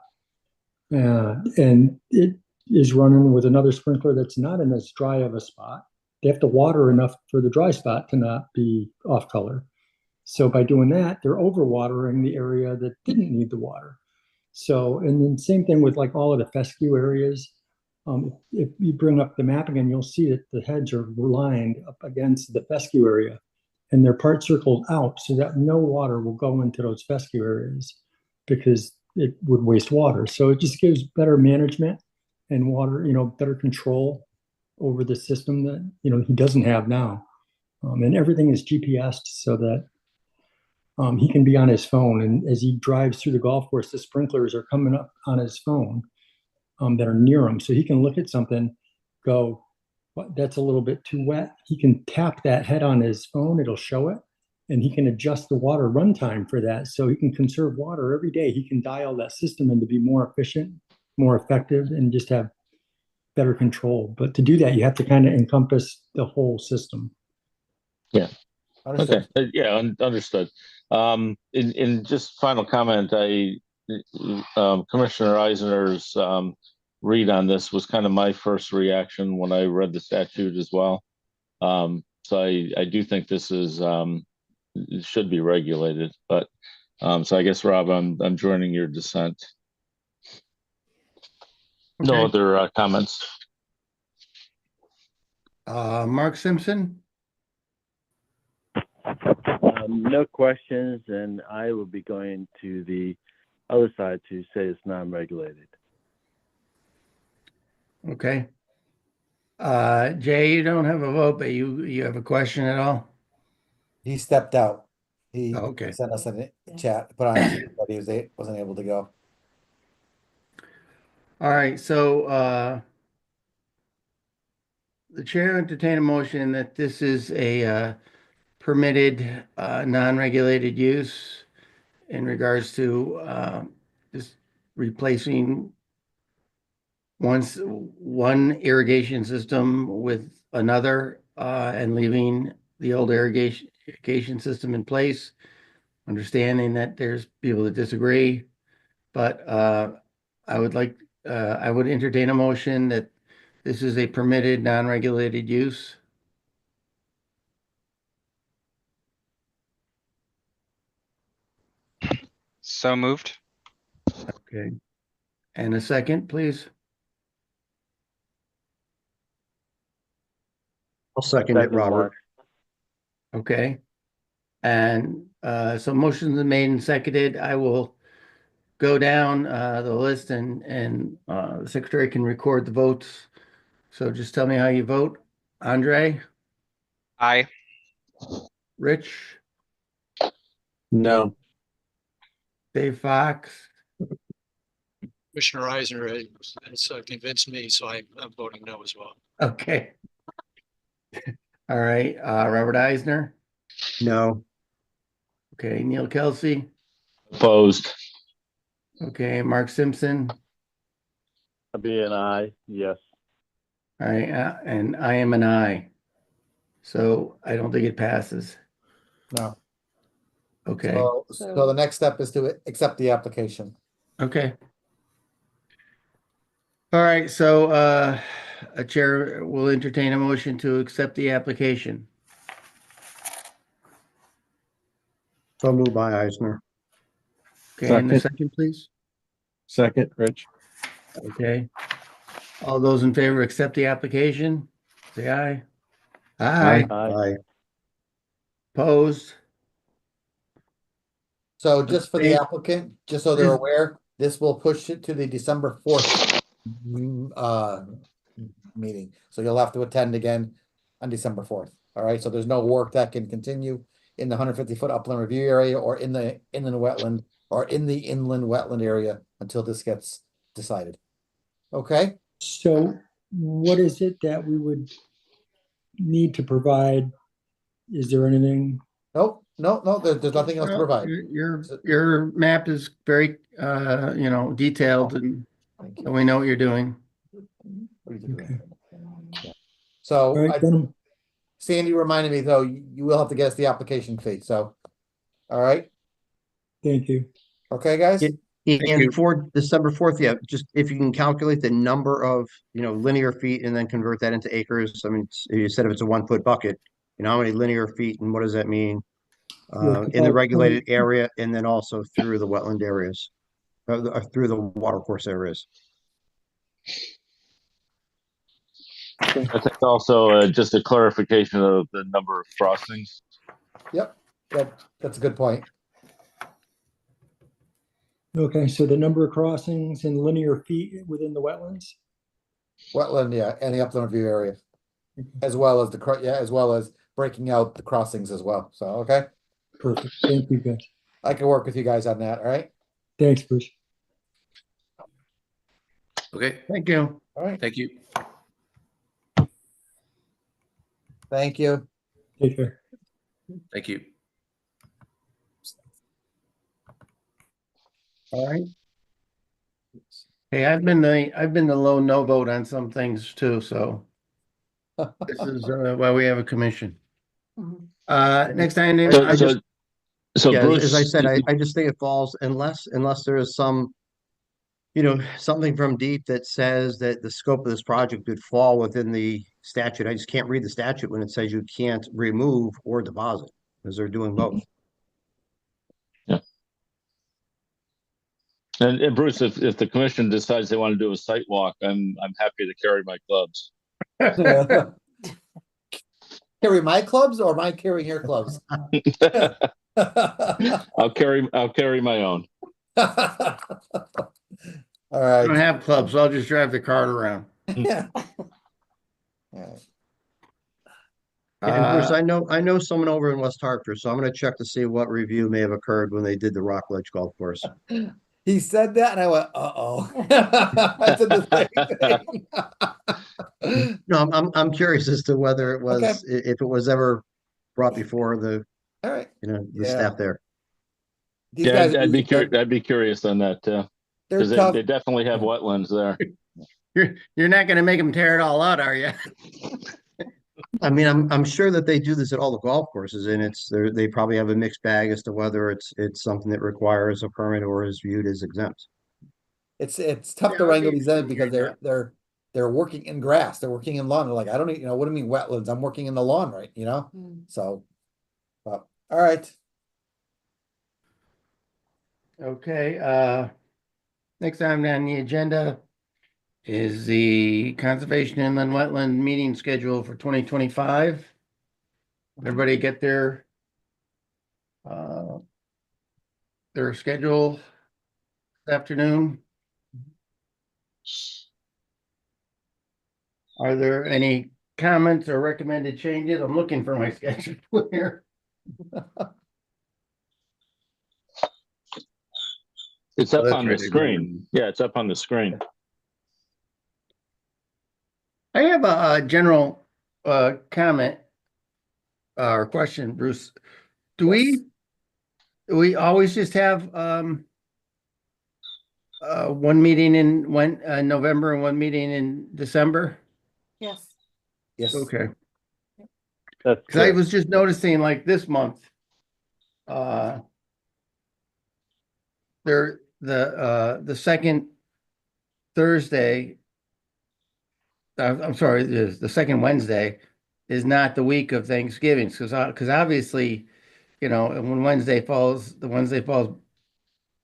and it is running with another sprinkler that's not in as dry of a spot, they have to water enough for the dry spot to not be off color. So by doing that, they're overwatering the area that didn't need the water. So, and then same thing with like all of the fescue areas. If you bring up the map again, you'll see that the heads are lined up against the fescue area, and they're part circled out so that no water will go into those fescue areas because it would waste water. So it just gives better management and water, better control over the system that, he doesn't have now. And everything is GPSed so that he can be on his phone. And as he drives through the golf course, the sprinklers are coming up on his phone that are near him. So he can look at something, go, what, that's a little bit too wet. He can tap that head on his phone, it'll show it. And he can adjust the water runtime for that. So he can conserve water every day. He can dial that system in to be more efficient, more effective, and just have better control. But to do that, you have to kind of encompass the whole system. Yeah. Understood. Okay. Yeah, understood. In just final comment, Commissioner Eisner's read on this was kind of my first reaction when I read the statute as well. So I do think this is it should be regulated, but so I guess Rob, I'm joining your dissent. No other comments. Mark Simpson. No questions, and I will be going to the other side to say it's non-regulated. Okay. Jay, you don't have a vote, but you have a question at all? He stepped out. He Okay. sent us a chat, put on, but he wasn't able to go. All right, so the chair entertain a motion that this is a permitted non-regulated use in regards to just replacing one irrigation system with another and leaving the old irrigation system in place, understanding that there's people that disagree, but I would entertain a motion that this is a permitted non-regulated use. So moved. Okay. And a second, please. I'll second it, Robert. Mark. Okay. And so motions are made and seconded. I will go down the list and the secretary can record the votes. So just tell me how you vote. Andre, Aye. Rich, No. Dave Fox, Commissioner Eisner has convinced me, so I'm voting no as well. okay. All right, Robert Eisner, No. okay, Neil Kelsey, Opposed. okay, Mark Simpson, I'll be an aye, yes. all right, and I am an aye. So I don't think it passes. No. Okay, So the next step is to accept the application. okay. All right, so a chair will entertain a motion to accept the application. So moved by Eisner. Okay, and a Second. second, please. Second, Rich. Okay. All those in favor accept the application, say aye. Aye. Aye. Aye. Opposed? So just for the Okay. applicant, just so they're aware, this will push it to the December 4th meeting. So you'll have to attend again on December 4th. All right, so there's no work that can continue in the 150-foot upland review area or in the inland wetland or in the inland wetland area until this gets decided. Okay? So what is it that we would need to provide? Is there anything? No, there's nothing else to Well, provide. Your map is very, detailed and we know what you're doing. Okay. So All right, then. Sandy reminded me though, you will have to get us the application fee, so. All right, Thank you. okay, guys? And for December 4th, yeah, just if you can calculate the number of, linear feet and then convert that into acres. I mean, you said if it's a 1-foot bucket, how many linear feet and what does that mean? In the regulated area and then also through the wetland areas, through the watercourse areas. I think also just a clarification of the number of crossings. Yep, that's a good point. Okay, so the number of crossings in linear feet within the wetlands? Wetland, yeah, and the upland review area, as well as as well as breaking out the crossings as well. So, okay, Perfect. Thank you, guys. I can work with you guys on that. All right. Thanks, Bruce. Okay, Thank you. All right. thank you. Thank you. Take care. Thank you. All right. Hey, I've been the low no vote on some things too, so this is why we have a commission. Next item, I So, just, so yeah, as I Bruce, said, I just think it falls unless there is some, something from deep that says that the scope of this project would fall within the statute. I just can't read the statute when it says you can't remove or deposit, because they're doing both. yeah. And Bruce, if the commission decides they want to do a site walk, I'm happy to carry my clubs. Carry my clubs or am I carrying your clubs? I'll carry my own. All I don't right. have clubs, so I'll just drive the cart around. Yeah. All And Bruce, Uh, I know someone over in West Hartford, so I'm gonna check to see what review may have occurred when they did the Rockledge Golf Course. right. He said that and I went, uh-oh. I said the same thing. No, I'm curious as to whether it Okay. was, if it was ever brought before the, All right. the Yeah. staff there. These Yeah, guys, I'd be curious on that too, they're because tough. they definitely have wetlands there. you're not gonna make them tear it all out, are you? I mean, I'm sure that they do this at all the golf courses, and they probably have a mixed bag as to whether it's something that requires a permit or is viewed as exempt. It's tough to wrangle these in because they're working in grass, they're working in lawn. They're like, I don't need, what do you mean wetlands? I'm working in the lawn, right? So, but all right. Okay, next item on the agenda is the Conservation Inland Wetland meeting schedule for 2025. Everybody get their schedule this afternoon. Are there any comments or recommended changes? I'm looking for my schedule here. It's up that's on right, the I screen. Yeah, it's up on the screen. I have a general comment or question, Bruce. Do we always just have one meeting in November and one meeting in December? Yes. Yes. Okay. That's Because I correct. was just noticing like this month, the second Thursday, I'm sorry, the second Wednesday is not the week of Thanksgiving, because obviously, and when the Wednesday falls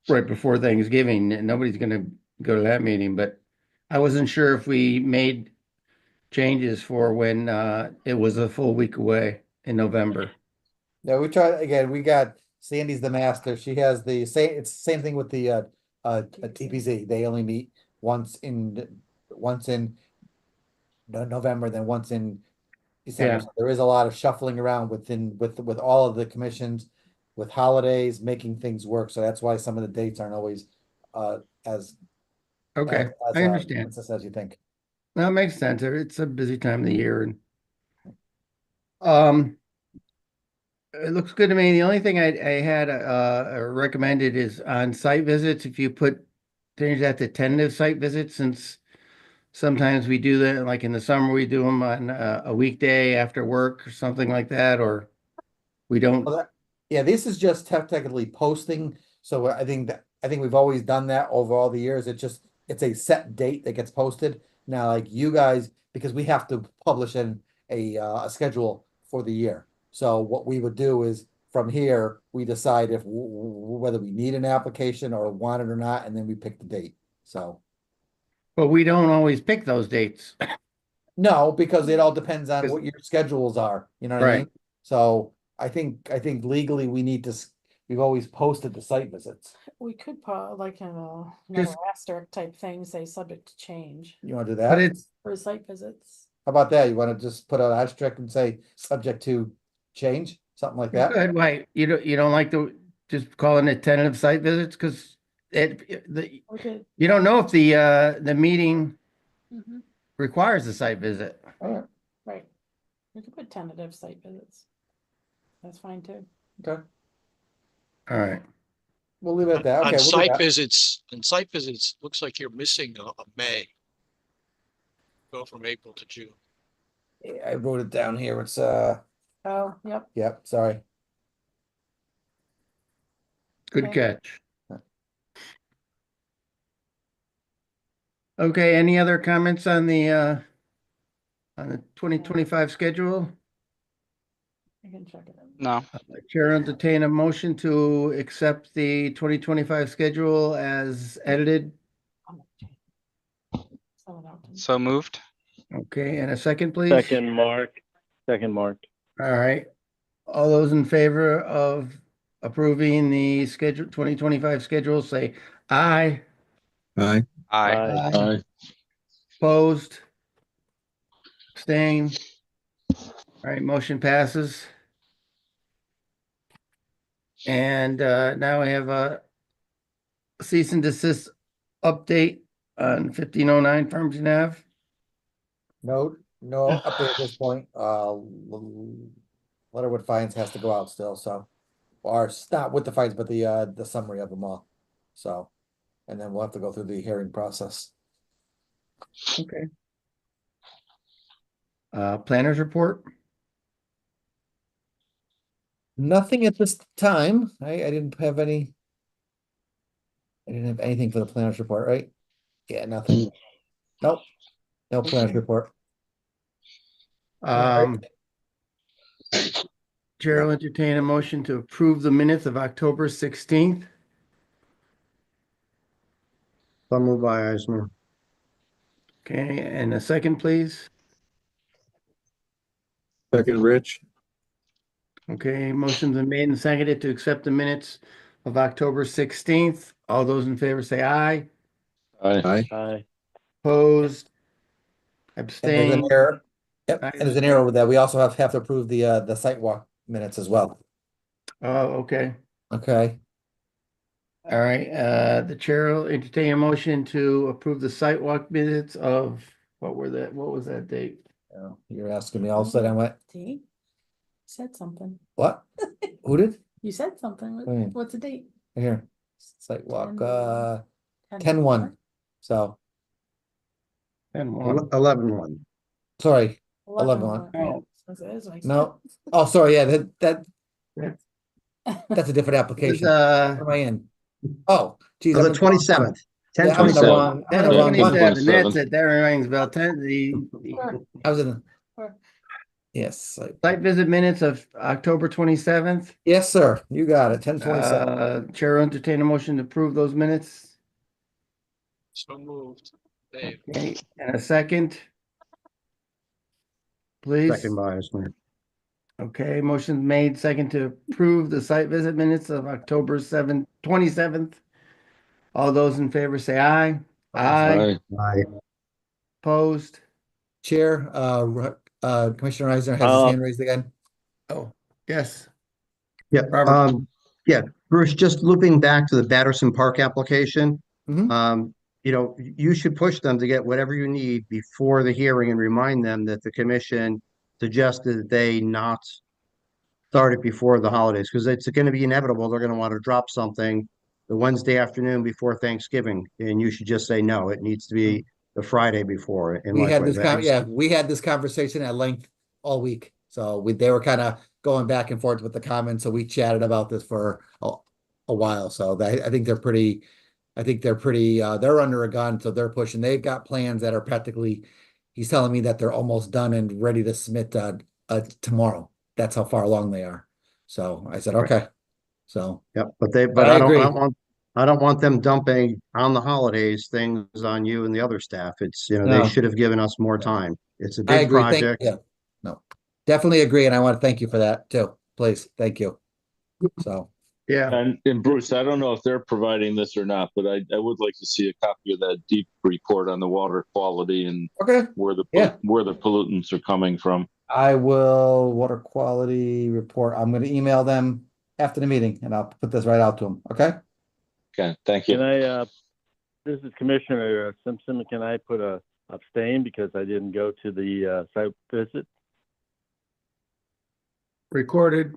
right before Thanksgiving, and nobody's gonna go to that meeting, but I wasn't sure if we made changes for when it was a full week away in November. Yeah, we tried again. We got Sandy's the master. She has the same. It's the same thing with the TPZ. They only meet once in November, then once in December. Yeah. So there is a lot of shuffling around with all of the commissions, with holidays, making things work. So that's why some of the dates aren't always as Okay, I understand. as you think. That makes sense. It's a busy time of the year, and um, it looks good to me. The only thing I had recommended is on site visits. If you change that to tentative site visits, since sometimes we do that, like in the summer, we do them on a weekday after work or something like that, or we don't. Well, yeah, this is just technically posting. So I think we've always done that over all the years. It's a set date that gets posted. Now, like you guys, because we have to publish in a schedule for the year. So what we would do is from here, we decide if whether we need an application or want it or not, and then we pick the date. So But we don't always pick those dates. no, because it all depends on what your schedules are. You know what I Right. mean? So I think legally we've always posted the site visits. We could put like in another Just- asterisk type thing, say subject to change. You want to do But that? for site visits. How about that? You want to just put an asterisk and say, subject to change, something like that? Good, why, you don't like the, just calling it tentative site visits, because Okay. you don't know if the meeting Mhm. requires a site visit. All right, Right. We could put tentative site visits. That's fine too. okay, All right. we'll leave it at that. Okay, On we'll do site that. visits, looks like you're missing a May. Go from April to June. I wrote it down here. It's, Oh, yep. yep, sorry. Good Okay. catch. Okay, any other comments on the 2025 schedule? I can check it out. No. Chair entertain a motion to accept the 2025 schedule as edited. So moved. Okay, and a second, please. Second, Mark. Second, Mark. All right. All those in favor of approving the schedule, 2025 schedule, say aye. Aye. Aye. Aye. Opposed? Abstain? All right, motion passes. And now we have a cease and desist update on 1509 Farmington Ave. No update at this point. Letter with fines has to go out still, so, or not with the fines, but the summary of them all. So, and then we'll have to go through the hearing process. Okay. Planners report? Nothing at this time. I didn't have any. I didn't have anything for the planners report, right? Yeah, nothing. Nope. No planners report. Chair will entertain a motion to approve the minutes of October 16th. So moved by Eisner. Okay, and a second, please. Second, Rich. Okay, motion's been made and seconded to accept the minutes of October 16th. All those in favor say aye. Aye. Aye. Opposed? And there's an Abstain? error. Yep, Aye. and there's an error with that. We also have to approve the site walk minutes as well. Oh, okay. Okay. All right, the chair will entertain a motion to approve the site walk minutes of, what was that date? Oh, you're asking me all of a sudden, I went, See? Said something. what? Who did? You said something. Hmm. What's the date? Here, site walk, 10. 10-1. So, And one. 11-1. sorry, 11. 11-1. Oh. So it is like- No, oh, sorry, yeah, that's That's- a different It application. was, What am I in? Oh, geez. On I'm the in the wrong one. 27th. Yeah, I'm in the 10/27. wrong, I'm in the wrong month. 27, that's it, that rings about 10, I was in, the Sure. yes, site visit minutes of October 27th. yes, sir, you got it, 10/27. Chair will entertain a motion to approve those minutes. So moved. Dave. Okay, and a second. Please. Second by Eisner. Okay, motion made, second to approve the site visit minutes of October 27th. All those in favor say aye. Aye. Aye. Opposed? Chair, Commissioner Eisner has his hand raised again. Oh, yes. Yeah, Robert. yeah, Bruce, just looping back to the Batterson Park application. Mhm. You should push them to get whatever you need before the hearing and remind them that the commission suggested that they not start it before the holidays, because it's going to be inevitable. They're going to want to drop something the Wednesday afternoon before Thanksgiving, and you should just say, no, it needs to be the Friday before. And We had likewise, this, we had this conversation at length all week. So they were kind of going back and forth with the comments. So we chatted about this for a while. So I think they're pretty, they're under a gun. So they're pushing, they've got plans that are practically, he's telling me that they're almost done and ready to submit tomorrow. That's how far along they are. So I said, okay. So. Yep, but I agree. I don't want them dumping on the holidays things on you and the other staff. It's, No. they should have given us more time. It's a I big agree. project. Yeah, no, definitely agree. And I want to thank you for that too. Please, thank you. So, Yeah, And Bruce, I don't know if they're providing this or not, but I would like to see a copy of that deep report on the water quality and Okay, yeah. where the pollutants are coming from. I will water quality report. I'm gonna email them after the meeting and I'll put this right out to them. Okay? Okay, thank Can you. I, this is Commissioner Simpson, can I put a abstain because I didn't go to the site visit? Recorded.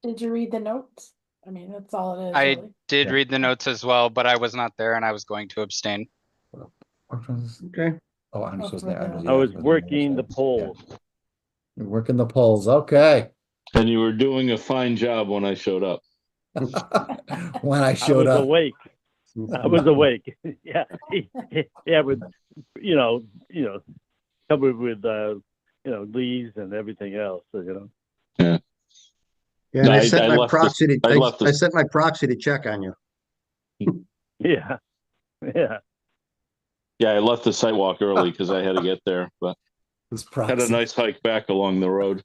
Did you read the notes? I mean, that's all it is. I really. did Yeah. read the notes as well, but I was not there and I was going to abstain. Okay. Oh, I'm Oh, supposed for to. the- I was working the polls. You're working the polls. Okay. And you were doing a fine job when I showed up. When I I showed was up. awake. I was awake. Yeah, yeah, with covered with leaves and everything else. So, Yeah. yeah. No, And I I sent my left the- proxy to, I left the- I sent my proxy to check on you. yeah, yeah. Yeah, I left the sidewalk early because I had to get there, but This had a proxy. nice hike back along the road.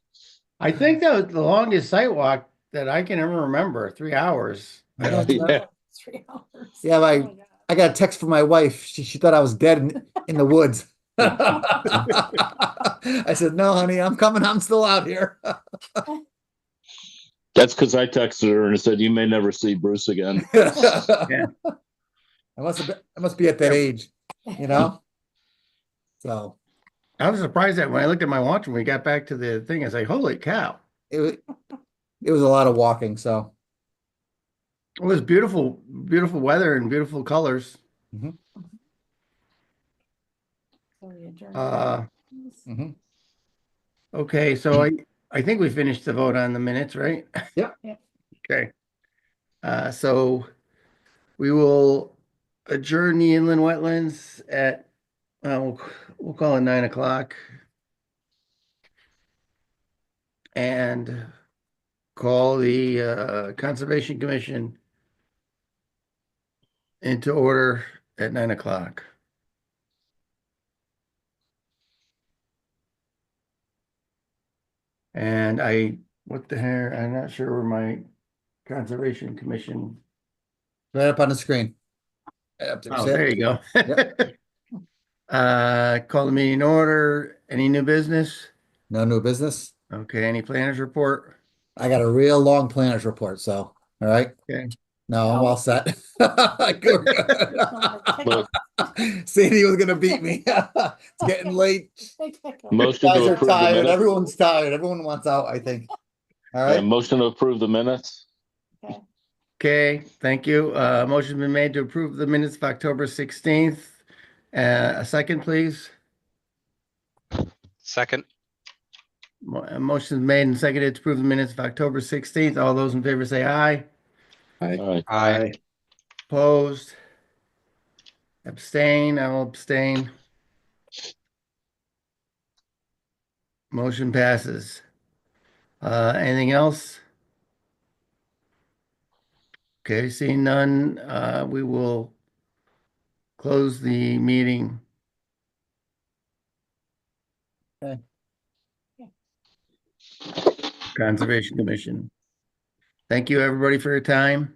I think that was the longest site walk that I can ever remember, 3 hours. I don't know. Yeah. 3 hours. Yeah, Oh like my God. I got a text from my wife. She thought I was dead in the woods. I said, no, honey, I'm coming. I'm still out here. That's because I texted her and said, "You may never see Bruce again." I must be at that age, you know? So I was surprised that when I looked at my watch when we got back to the thing, I was like, holy cow. it was a lot of walking. So It was beautiful, beautiful weather and beautiful colors. mhm, So we adjourned. mhm. Okay, so I think we finished the vote on the minutes, right? Yep. Okay. So we will adjourn the inland wetlands at, we'll call it 9 o'clock. And call the Conservation Commission into order at 9 o'clock. And what the heck, I'm not sure where my Conservation Commission. Right up on the screen. Right up there. Oh, See it? there you go. Yep. Call the meeting in order. Any new business? No new business. Okay, any planners report? I got a real long planners report. So, all right. Okay. No, I'm all set. Good. But Sandy was gonna beat me. It's getting late. motion Guys to are approve the tired. minutes. Everyone's tired. Everyone wants out, I think. All right. Motion to approve the minutes. Okay, thank you. Motion's been made to approve the minutes of October 16th. A second, please. Second. Motion's made and seconded to approve the minutes of October 16th. All those in favor say aye. All right. Aye. Opposed? Abstain? I will abstain. Motion passes. Anything else? Okay, seeing none, we will close the meeting. Okay. Conservation Commission. Thank you, everybody, for your time.